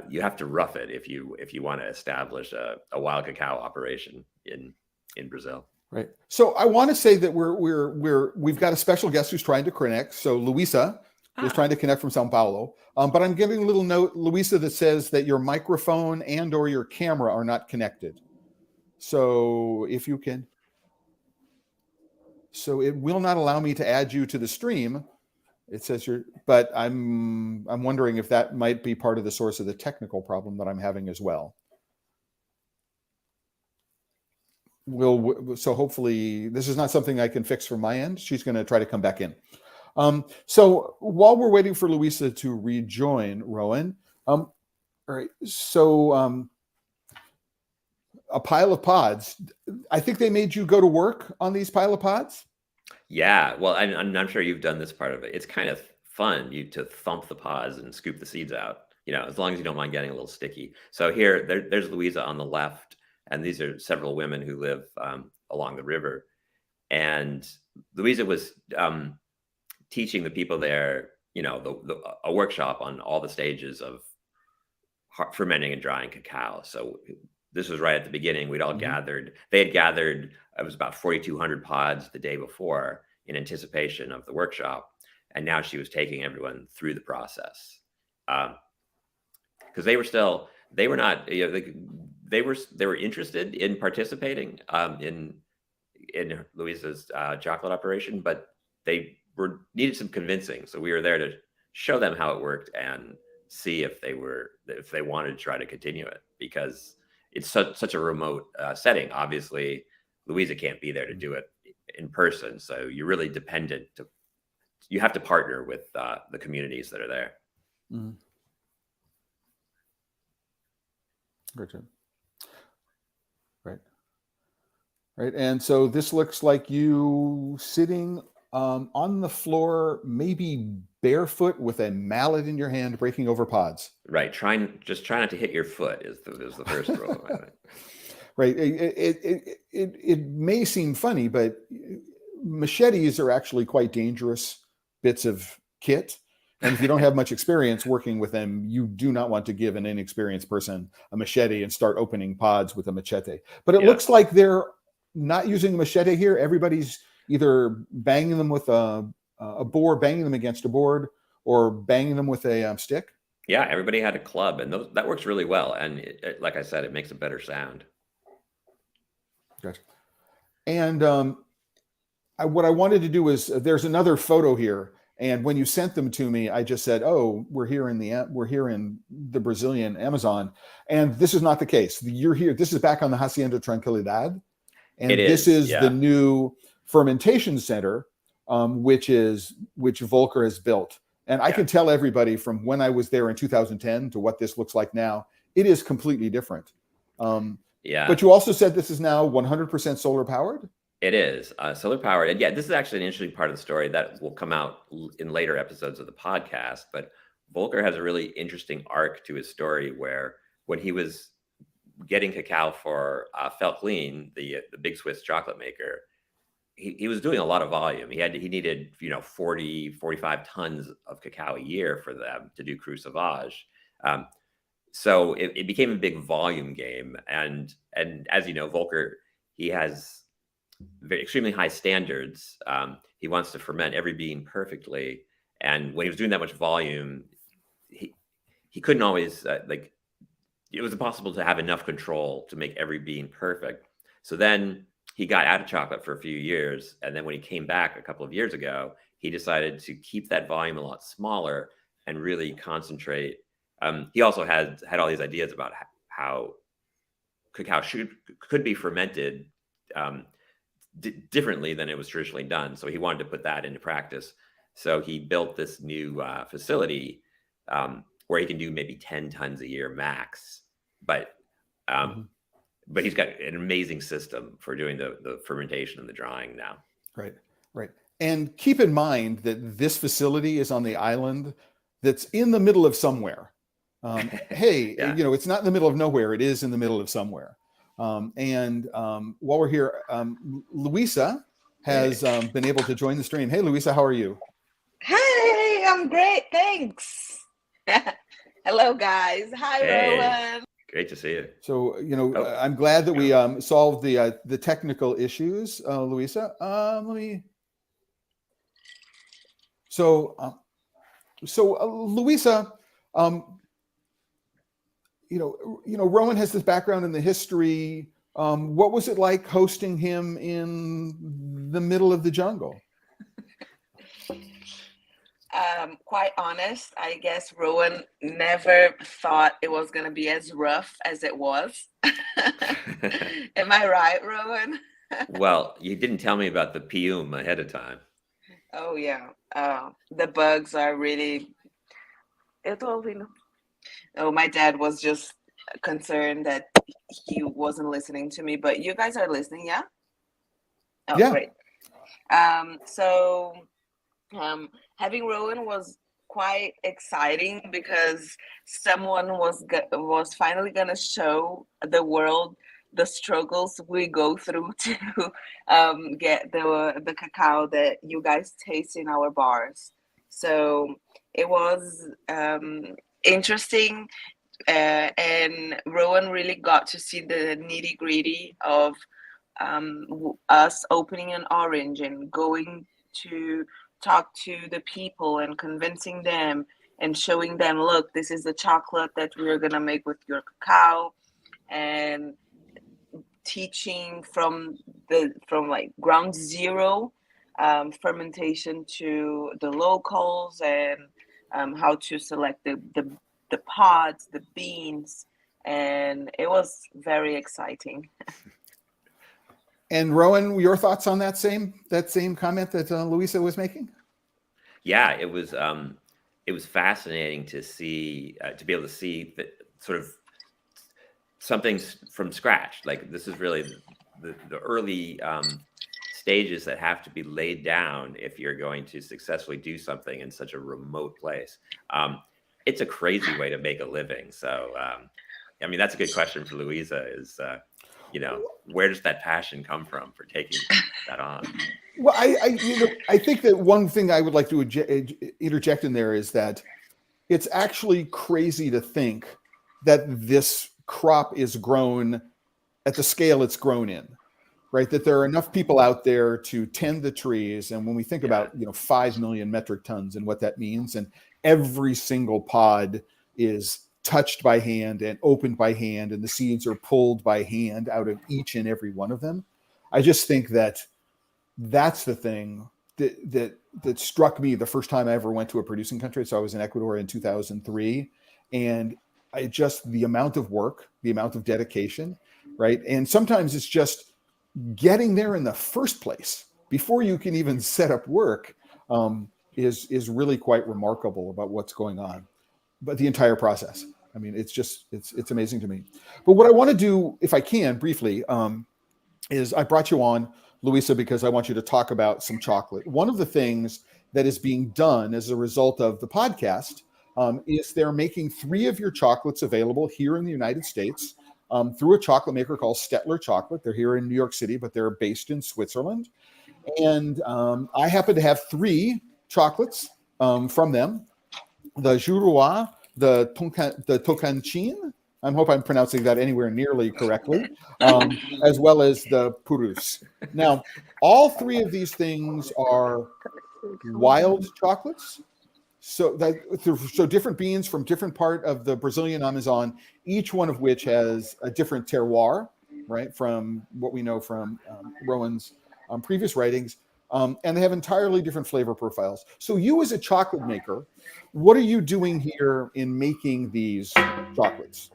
you have to rough it if you want to establish a wild cacao operation in Brazil. Right. So I want to say that we've got a special guest who's trying to connect. So Luisa is trying to connect from Sao Paulo. But I'm getting a little note, Luisa, that says that your microphone and or your camera are not connected. So if you can, so it will not allow me to add you to the stream. It says but I'm wondering if that might be part of the source of the technical problem that I'm having as well. So hopefully this is not something I can fix from my end. She's going to try to come back in. So while we're waiting for Luisa to rejoin, Rowan, all right. So a pile of pods. I think they made you go to work on these pile of pods. Yeah, well, I'm sure you've done this part of it. It's kind of fun to thump the pods and scoop the seeds out. As long as you don't mind getting a little sticky. So there's Luisa on the left, and these are several women who live along the river. And Luisa was teaching the people there, a workshop on all the stages of fermenting and drying cacao. So this was right at the beginning. We'd all gathered. They had gathered. It was about 4,200 pods the day before in anticipation of the workshop, and now she was taking everyone through the process because they were not. They were interested in participating in Luisa's chocolate operation, but they needed some convincing. So we were there to show them how it worked and see if they wanted to try to continue it, because it's such a remote setting. Obviously, Luisa can't be there to do it in person, so you're really dependent. You have to partner with the communities that are there. Mm-hmm. Gotcha. Right. Right. And so this looks like you sitting on the floor, maybe barefoot with a mallet in your hand, breaking over pods. Right. Just try not to hit your foot is the first rule. I think. Right. It may seem funny, but machetes are actually quite dangerous bits of kit. And if you don't have much experience working with them, you do not want to give an inexperienced person a machete and start opening pods with a machete. But it looks like they're not using a machete here. Everybody's either banging them with a board, banging them against a board, or banging them with a stick. Yeah, everybody had a club, and that works really well. And like I said, it makes a better sound. Gotcha. And what I wanted to do is there's another photo here, and when you sent them to me, I just said, "Oh, we're here in the Brazilian Amazon," and this is not the case. You're here. This is back on the Hacienda Tranquilidad, and this is the new fermentation center, which Volker has built. And I can tell everybody from when I was there in 2010 to what this looks like now, it is completely different. But you also said this is now 100% solar powered? It is solar powered. And this is actually an interesting part of the story that will come out in later episodes of the podcast. But Volker has a really interesting arc to his story where when he was getting cacao for Veltlin, the big Swiss chocolate maker, he was doing a lot of volume. He needed 45 tons of cacao a year for them to do Cru Sauvage. So it became a big volume game. And as you know, Volker, he has extremely high standards. He wants to ferment every bean perfectly. And when he was doing that much volume, he couldn't always it was impossible to have enough control to make every bean perfect. So then he got out of chocolate for a few years. And then when he came back a couple of years ago, he decided to keep that volume a lot smaller and really concentrate. He also had all these ideas about how cacao could be fermented differently than it was traditionally done. So he wanted to put that into practice. So he built this new facility where he can do maybe 10 tons a year max. But he's got an amazing system for doing the fermentation and the drying now. Right. And keep in mind that this facility is on the island that's in the middle of somewhere. It's not in the middle of nowhere. It is in the middle of somewhere. While we're here, Luisa has been able to join the stream. Hey, Luisa, how are you? Hey, I'm great. Thanks. Hello, guys. Hi, Rowan. Great to see you. So, I'm glad that we solved the technical issues, Luisa. Luisa, Rowan has this background in the history. What was it like hosting him in the middle of the jungle? Quite honest, I guess Rowan never thought it was going to be as rough as it was. Am I right, Rowan? Well, you didn't tell me about the pium ahead of time. Oh, yeah. The bugs are really... Oh, my dad was just concerned that he wasn't listening to me, but you guys are listening, yeah? Oh, yeah. Great. Having Rowan was quite exciting because someone was finally going to show the world the struggles we go through to get the cacao that you guys taste in our bars. So it was interesting, and Rowan really got to see the nitty gritty of us opening an orange and going to talk to the people and convincing them and showing them, look, this is the chocolate that we're going to make with your cacao, and teaching from like ground zero fermentation to the locals, and how to select the pods, the beans, and it was very exciting. And Rowan, your thoughts on that same comment that Luisa was making? Yeah, it was fascinating to see to be able to see that sort of something from scratch. Like this is really the early stages that have to be laid down if you're going to successfully do something in such a remote place. It's a crazy way to make a living. So, I mean, that's a good question for Luisa is, where does that passion come from for taking that on? Well, I think that one thing I would like to interject in there is that it's actually crazy to think that this crop is grown at the scale it's grown in, right? That there are enough people out there to tend the trees. And when we think about, 5 million metric tons and what that means, and every single pod is touched by hand and opened by hand, and the seeds are pulled by hand out of each and every one of them. I just think that that's the thing that struck me the first time I ever went to a producing country. So I was in Ecuador in 2003, and the amount of work, the amount of dedication, right? And sometimes it's just getting there in the first place before you can even set up work is really quite remarkable about what's going on. But the entire process, I mean, it's amazing to me. But what I want to do, if I can briefly, is I brought you on, Luisa, because I want you to talk about some chocolate. One of the things that is being done as a result of the podcast is they're making 3 of your chocolates available here in the United States through a chocolate maker called Stettler Chocolate. They're here in New York City, but they're based in Switzerland. And I happen to have 3 chocolates from them: the Jurois, the Tocantins, I hope I'm pronouncing that anywhere nearly correctly, as well as the Purus. Now, all 3 of these things are wild chocolates. So different beans from different part of the Brazilian Amazon, each one of which has a different terroir, right? From what we know from Rowan's previous writings. And they have entirely different flavor profiles. So you as a chocolate maker, what are you doing here in making these chocolates?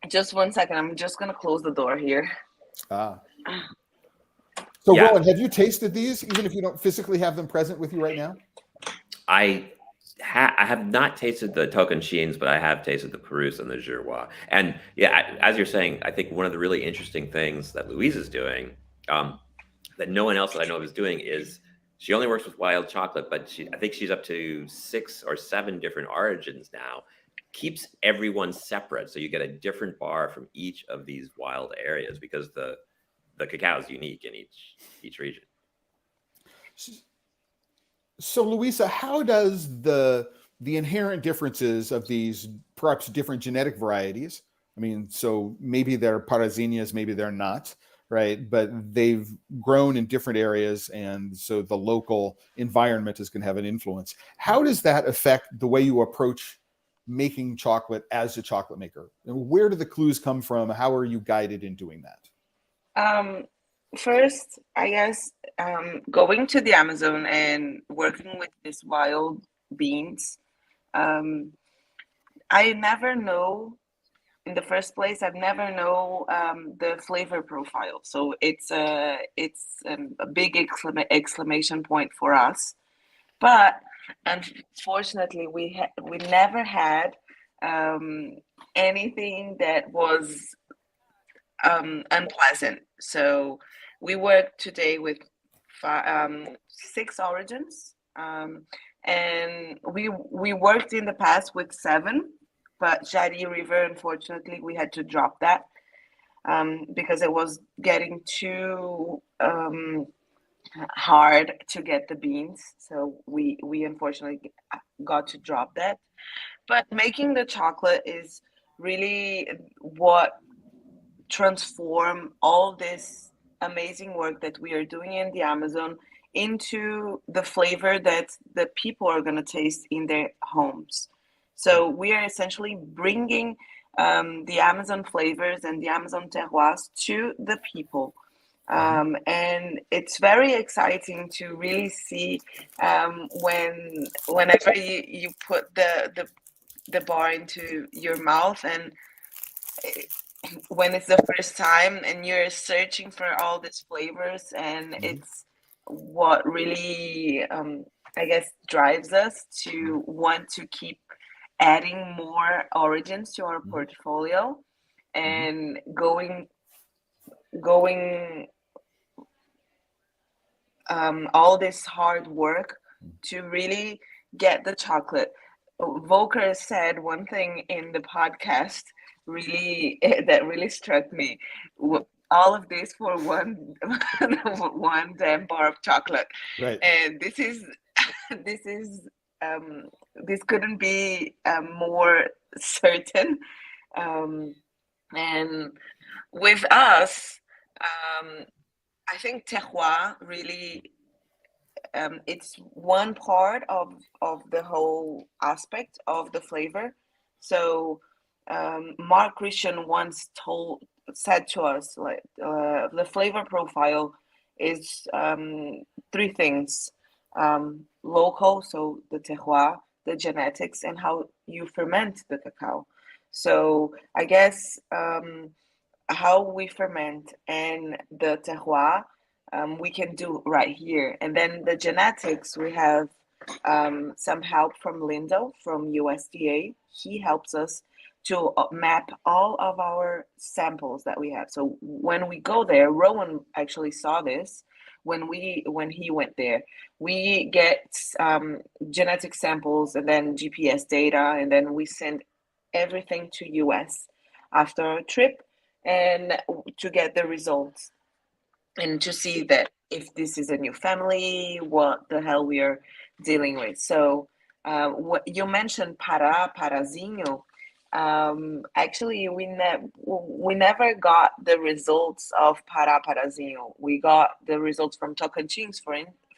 Just one second. I'm just going to close the door here. So Rowan, have you tasted these, even if you don't physically have them present with you right now? I have not tasted the Tocantins, but I have tasted the Purus and the Jurois. And as you're saying, I think one of the really interesting things that Louise is doing that no one else that I know of is doing is she only works with wild chocolate, but I think she's up to 6 or 7 different origins now. Keeps everyone separate, so you get a different bar from each of these wild areas because the cacao is unique in each region. So Luisa, how does the inherent differences of these perhaps different genetic varieties, I mean, so maybe they're Parasinas, maybe they're not, right? But they've grown in different areas, and so the local environment is going to have an influence. How does that affect the way you approach making chocolate as a chocolate maker? And where do the clues come from? How are you guided in doing that? First, I guess going to the Amazon and working with these wild beans, I never know. In the first place, I've never know the flavor profile. So it's a big exclamation point for us. But unfortunately, we never had anything that was unpleasant. So we work today with 6 origins, and we worked in the past with 7, but Jari River, unfortunately, we had to drop that because it was getting too hard to get the beans. So we unfortunately got to drop that. But making the chocolate is really what transform all this amazing work that we are doing in the Amazon into the flavor that the people are going to taste in their homes. So we are essentially bringing the Amazon flavors and the Amazon terroirs to the people. And it's very exciting to really see whenever you put the bar into your mouth, and when it's the first time and you're searching for all these flavors, and it's what really I guess drives us to want to keep adding more origins to our portfolio. and going all this hard work to really get the chocolate. Volker said one thing in the podcast really that really struck me. All of this for one one damn bar of chocolate, Right. and this is this is this couldn't be more certain. And with us, I think terroir really it's one part of the whole aspect of the flavor. So Mark Christian once said to us like the flavor profile is three things: local, so the terroir, the genetics, and how you ferment the cacao. So I guess how we ferment and the terroir we can do right here. And then the genetics, we have some help from Lindo from USDA. He helps us to map all of our samples that we have. So when we go there, Rowan actually saw this when he went there. We get genetic samples and then GPS data, and then we send everything to US after our trip and to get the results and to see that if this is a new family, what the hell we are dealing with. So what you mentioned, Parazinho. Actually, we never got the results of Parazinho. We got the results from Tocantins, for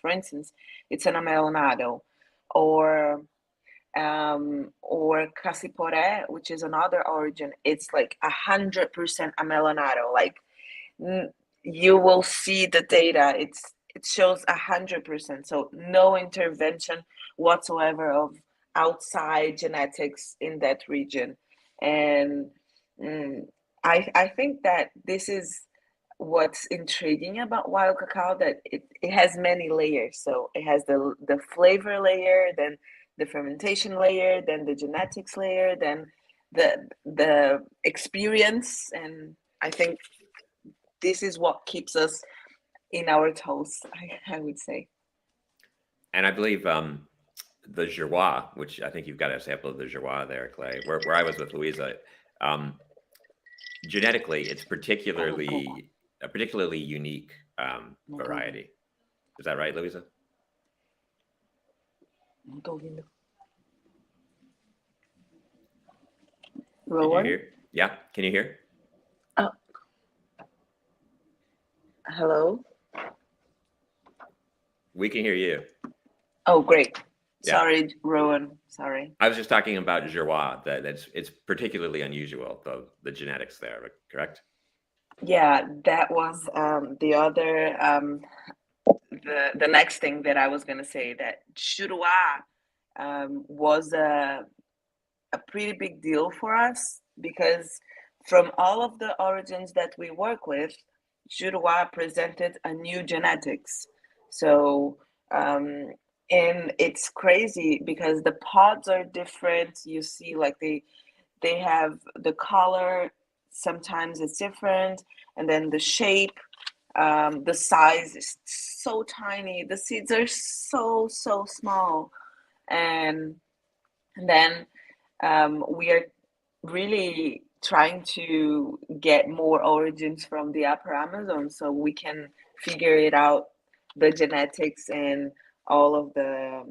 instance. It's an amelonado, or Cassiporé, which is another origin. It's like 100% amelonado. Like you will see the data. It shows 100%. So no intervention whatsoever of outside genetics in that region. And I think that this is what's intriguing about wild cacao, that it has many layers. So it has the flavor layer, then the fermentation layer, then the genetics layer, then the experience. And I think this is what keeps us in our toes, I would say. And I believe the Girois, which I think you've got a sample of the Girois there, Clay, where I was with Luisa, genetically, it's a particularly unique variety. Is that right, Luisa? Rowan? Can you hear? Yeah, can you hear? Hello? We can hear you. Oh, great. Yeah. Sorry, Rowan. Sorry. I was just talking about Girois. It's particularly unusual, the genetics there, correct? Yeah, that was the other the next thing that I was gonna say, that Girois was a pretty big deal for us, because from all of the origins that we work with, Girois presented a new genetics. So and it's crazy because the pods are different. You see, like they have the color, sometimes it's different, and then the shape, the size is so tiny, the seeds are so small, and then we are really trying to get more origins from the upper Amazon so we can figure it out, the genetics and all of the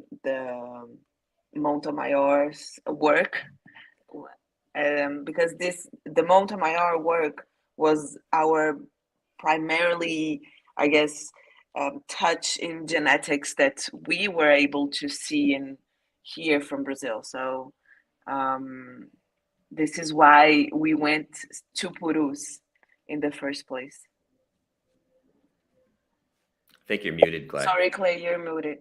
Montemayor's work, because the Montemayor work was our primarily, I guess, touch in genetics that we were able to see and hear from Brazil. So this is why we went to Purus in the first place. I think you're muted, Clay. Sorry, Clay, you're muted.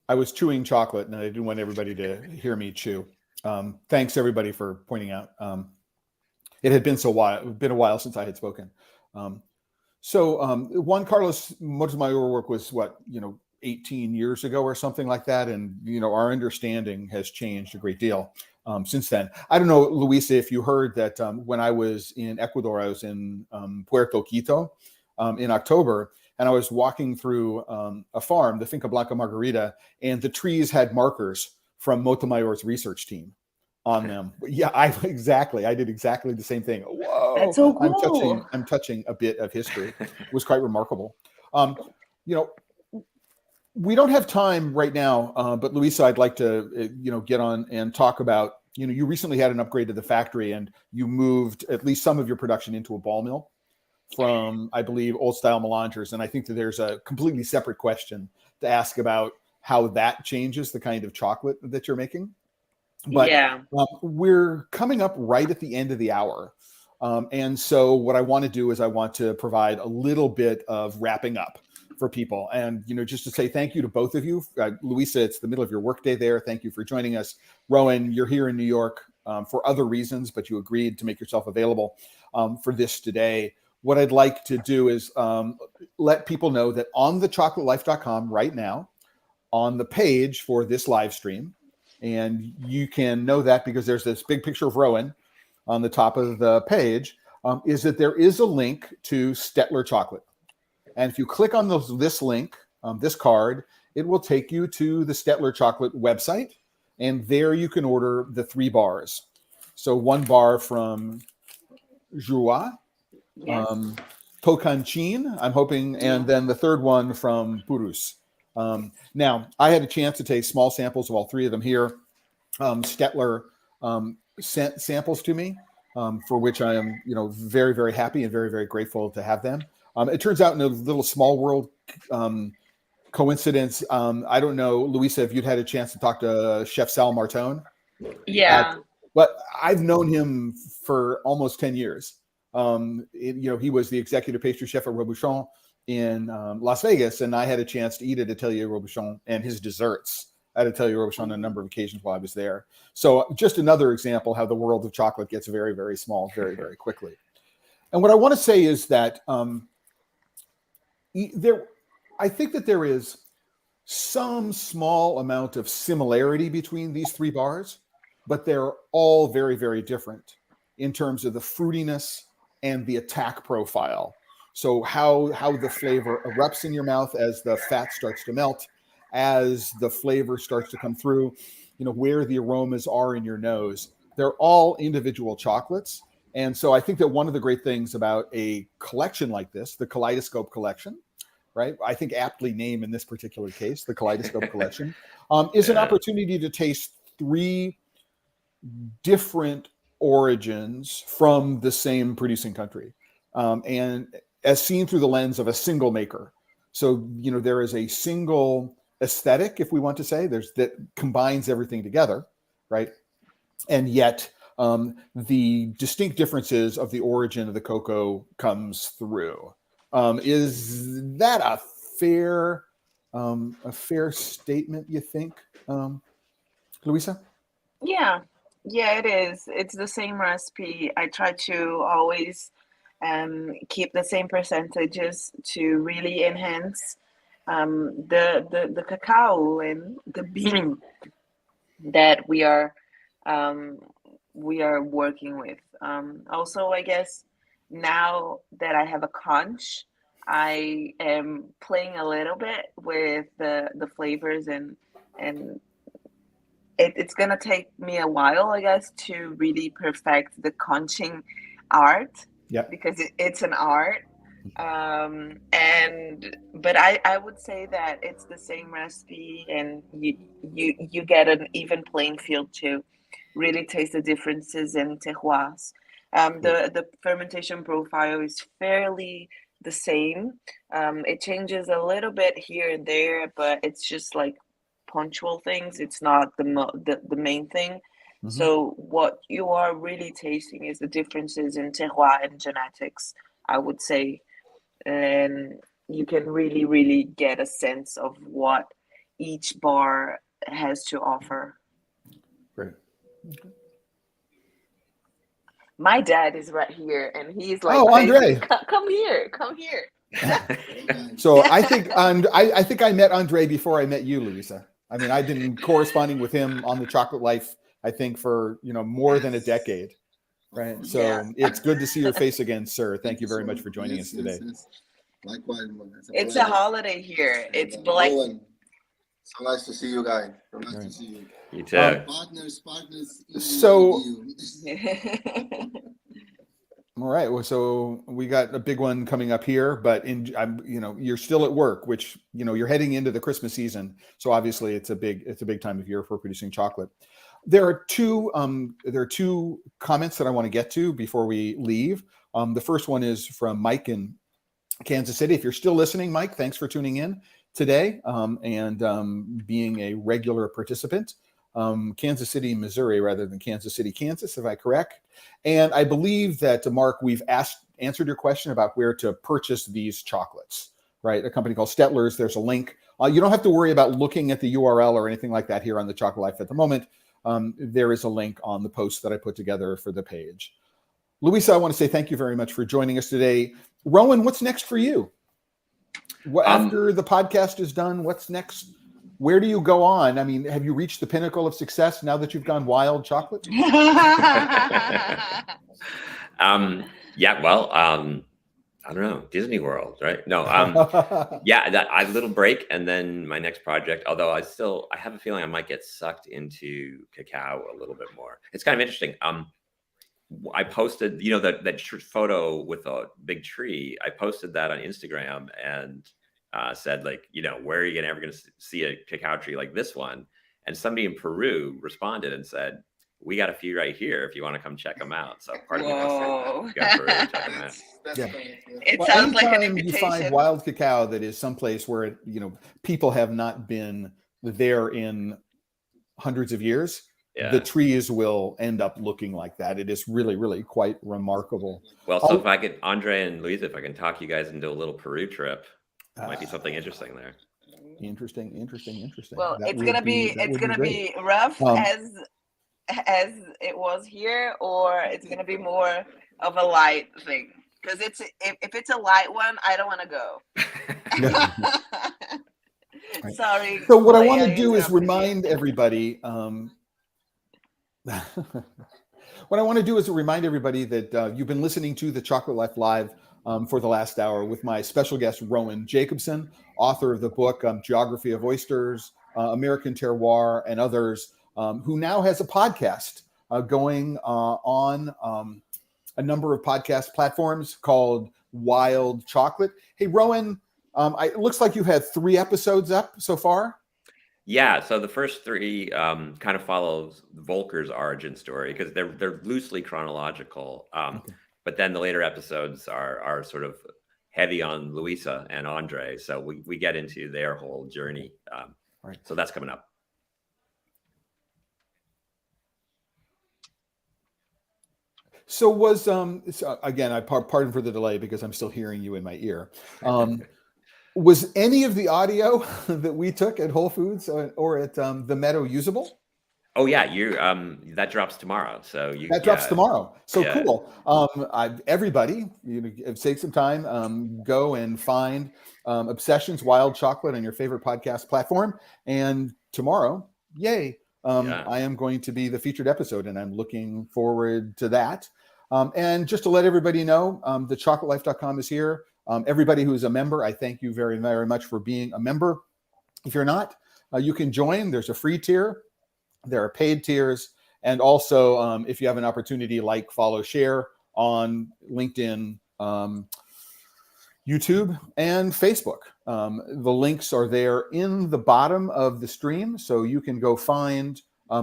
I was chewing chocolate and I didn't want everybody to hear me chew. Thanks everybody for pointing out. It had been a while since I had spoken. So Juan Carlos Montemayor work was 18 years ago or something like that. And, our understanding has changed a great deal since then. I don't know, Luisa, if you heard that when I was in Ecuador, I was in Puerto Quito in October, and I was walking through a farm, the Finca Blanca Margarita, and the trees had markers from Motomayor's research team on them. Yeah, I did exactly the same thing. Whoa, That's so cool. I'm touching a bit of history. It was quite remarkable. We don't have time right now, but Luisa, I'd like to, get on and talk about, you recently had an upgrade to the factory and you moved at least some of your production into a ball mill from, I believe, old style melangers. And I think that there's a completely separate question to ask about how that changes the kind of chocolate that you're making. But Yeah. We're coming up right at the end of the hour. And so what I want to do is I want to provide a little bit of wrapping up for people. And, just to say thank you to both of you. Luisa, it's the middle of your workday there. Thank you for joining us. Rowan, you're here in New York for other reasons, but you agreed to make yourself available for this today. What I'd like to do is let people know that on TheChocolateLife.com right now, on the page for this live stream, and you can know that because there's this big picture of Rowan on the top of the page, is that there is a link to Stettler chocolate. And if you click on this link, this card, it will take you to the Stettler chocolate website. And there you can order the 3 bars. So 1 bar from Joie, Yes. Tocantins, I'm hoping, and then the 3rd one from Purus. Now, I had a chance to taste small samples of all 3 of them here. Stettler sent samples to me, for which I am, very, very happy and very, very grateful to have them. It turns out in a little small world coincidence, I don't know, Luisa, if you'd had a chance to talk to Chef Sal Martone. Yeah. But I've known him for almost 10 years. He was the executive pastry chef at Robuchon in Las Vegas, and I had a chance to eat at Atelier Robuchon and his desserts at Atelier Robuchon on a number of occasions while I was there. So just another example how the world of chocolate gets very, very small very, very quickly. And what I want to say is that I think that there is some small amount of similarity between these 3 bars, but they're all very, very different in terms of the fruitiness and the attack profile. So how the flavor erupts in your mouth as the fat starts to melt, as the flavor starts to come through, where the aromas are in your nose. They're all individual chocolates. And so I think that one of the great things about a collection like this, the Kaleidoscope Collection, right? I think aptly named in this particular case, the Kaleidoscope Collection, is an opportunity to taste 3 different origins from the same producing country, and as seen through the lens of a single maker. So, there is a single aesthetic, if we want to say, that combines everything together, right? And yet the distinct differences of the origin of the cocoa comes through. Is that a fair statement, you think, Luisa? Yeah. Yeah, it is. It's the same recipe. I try to always keep the same percentages to really enhance the cacao and the bean that we are working with. Also, I guess now that I have a conch, I am playing a little bit with the flavors and it's gonna take me a while, I guess, to really perfect the conching art. Yeah. Because it's an art. But I would say that it's the same recipe, and you get an even playing field to really taste the differences in terroirs. The fermentation profile is fairly the same. It changes a little bit here and there, but it's just like punctual things. It's not the main thing. Mm-hmm. So what you are really tasting is the differences in terroir and genetics, I would say. And you can really, really get a sense of what each bar has to offer. Great. Okay. My dad is right here, and he's like, "Oh, Andre, come here, come here." So I think I think I met Andre before I met you, Luisa. I mean, I've been corresponding with him on the Chocolate Life, I think, for more than a decade. Right. So Yeah. it's good to see your face again, sir. Thank you very much for joining us today. Likewise, It's a holiday here. It's Black. So nice to see you guys. So nice to see you. You too. Partners. So- All right. Well, so we got a big one coming up here, but you're still at work, which, you're heading into the Christmas season. So obviously it's a big time of year for producing chocolate. There are two comments that I want to get to before we leave. The first one is from Mike in Kansas City. If you're still listening, Mike, thanks for tuning in today and being a regular participant. Kansas City, Missouri, rather than Kansas City, Kansas, if I'm correct. And I believe that, Mark, we've answered your question about where to purchase these chocolates, right? A company called Stettler's. There's a link. You don't have to worry about looking at the URL or anything like that here on the Chocolate Life at the moment. There is a link on the post that I put together for the page. Luisa, I want to say thank you very much for joining us today. Rowan, what's next for you? After the podcast is done, what's next? Where do you go on? I mean, have you reached the pinnacle of success now that you've gone wild chocolate? Yeah, well, I don't know, Disney World, right? No, yeah, a little break, and then my next project. Although I have a feeling I might get sucked into cacao a little bit more. It's kind of interesting. I posted, that photo with a big tree. I posted that on Instagram and said, like, where are you ever going to see a cacao tree like this one? And somebody in Peru responded and said, we got a few right here if you want to come check them out. So part of me wants to go to Peru and check them out. Yeah. It sounds like an anytime you find invitation. wild cacao that is someplace where people have not been there in hundreds of years, Yeah. the trees will end up looking like that. It is really, really quite remarkable. Well, so if I could, Andre and Luisa, if I can talk you guys into a little Peru trip, might be something interesting there. Interesting. Well, That it's would gonna be great. rough as it was here, or it's gonna be more of a light thing. Because if it's a light one, I don't want to go. Right. Sorry. So what I want to Leia, do is interrupted you. remind everybody. What I want to do is remind everybody that you've been listening to the Chocolate Life Live for the last hour with my special guest, Rowan Jacobsen, author of the book Geography of Oysters, American Terroir, and others, who now has a podcast going on a number of podcast platforms called Wild Chocolate. Hey, Rowan, it looks like you had 3 episodes up so far. Yeah, so the first 3 kind of follows Volker's origin story because they're loosely chronological. Okay. But then the later episodes are sort of heavy on Luisa and Andre. So we get into their whole journey. Right. So that's coming up. So was again, I pardon for the delay because I'm still hearing you in my ear. Was any of the audio that we took at Whole Foods or at the Meadow usable? Oh yeah, that drops tomorrow. So that drops tomorrow. So yeah. Cool. Everybody, take some time, go and find Obsessions Wild Chocolate on your favorite podcast platform. And tomorrow, yay, I am going to be the featured episode, and I'm looking forward to that. And just to let everybody know, TheChocolateLife.com is here. Everybody who is a member, I thank you very, very much for being a member. If you're not, you can join. There's a free tier. There are paid tiers. And also, if you have an opportunity, like, follow, share on LinkedIn, YouTube, and Facebook. The links are there in the bottom of the stream. So you can go find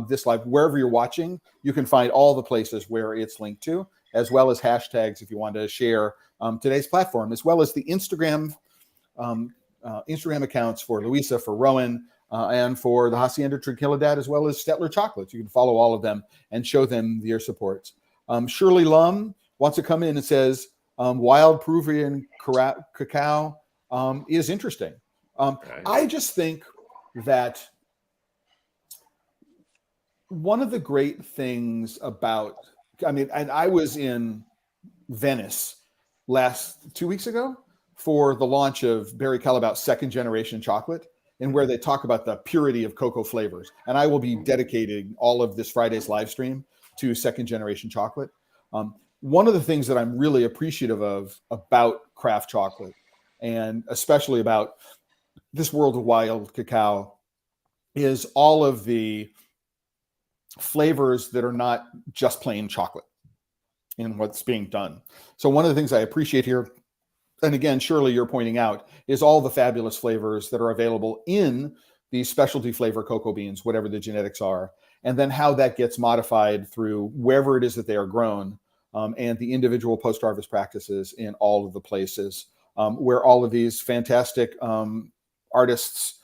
this live wherever you're watching. You can find all the places where it's linked to, as well as hashtags if you want to share today's platform, as well as the Instagram accounts for Luisa, for Rowan, and for the Hacienda Tranquilidad, as well as Stettler Chocolates. You can follow all of them and show them your support. Shirley Lum wants to come in and says, wild Peruvian cacao is interesting. I just think that one of the great things about, and I was in Venice 2 weeks ago for the launch of Barry Callebaut's second generation chocolate, and where they talk about the purity of cocoa flavors. And I will be dedicating all of this Friday's live stream to second generation chocolate. One of the things that I'm really appreciative of about craft chocolate, and especially about this world of wild cacao, is all of the flavors that are not just plain chocolate in what's being done. So one of the things I appreciate here, and again, Shirley, you're pointing out, is all the fabulous flavors that are available in these specialty flavor cocoa beans, whatever the genetics are, and then how that gets modified through wherever it is that they are grown, and the individual post-harvest practices in all of the places where all of these fantastic artists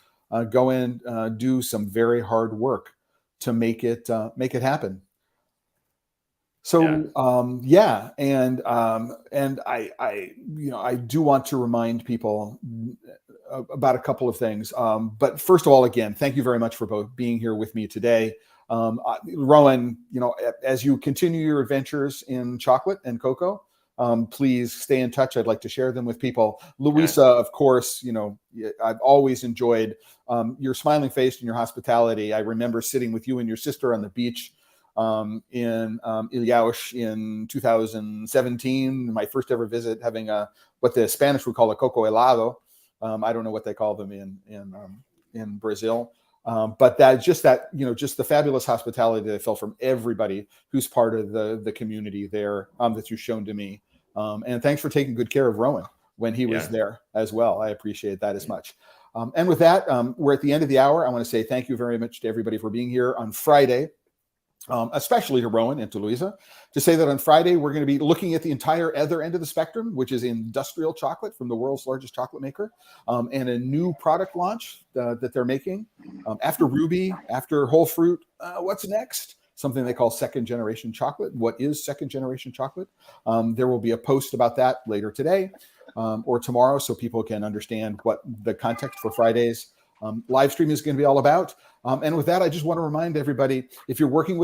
go in, do some very hard work to make it happen. So and I do want to remind people about a couple of things. But first of all, again, thank you very much for both being here with me today. Rowan, as you continue your adventures in chocolate and cocoa, please stay in touch. I'd like to share them with people. Luisa, of course, I've always enjoyed your smiling face and your hospitality. I remember sitting with you and your sister on the beach in Ilhaush in 2017, my first ever visit, having what the Spanish would call a coco helado. I don't know what they call them in Brazil. But just the fabulous hospitality that I felt from everybody who's part of the community there, that you've shown to me. And thanks for taking good care of Rowan when he was there as well. I appreciate that as much. And with that, we're at the end of the hour. I want to say thank you very much to everybody for being here on Friday. Especially to Rowan and to Luisa, to say that on Friday, we're going to be looking at the entire other end of the spectrum, which is industrial chocolate from the world's largest chocolate maker, and a new product launch that they're making. After Ruby, after Whole Fruit, what's next? Something they call second generation chocolate. What is second generation chocolate? There will be a post about that later today or tomorrow, so people can understand what the context for Friday's live stream is going to be all about. And with that, I just want to remind everybody, if you're working with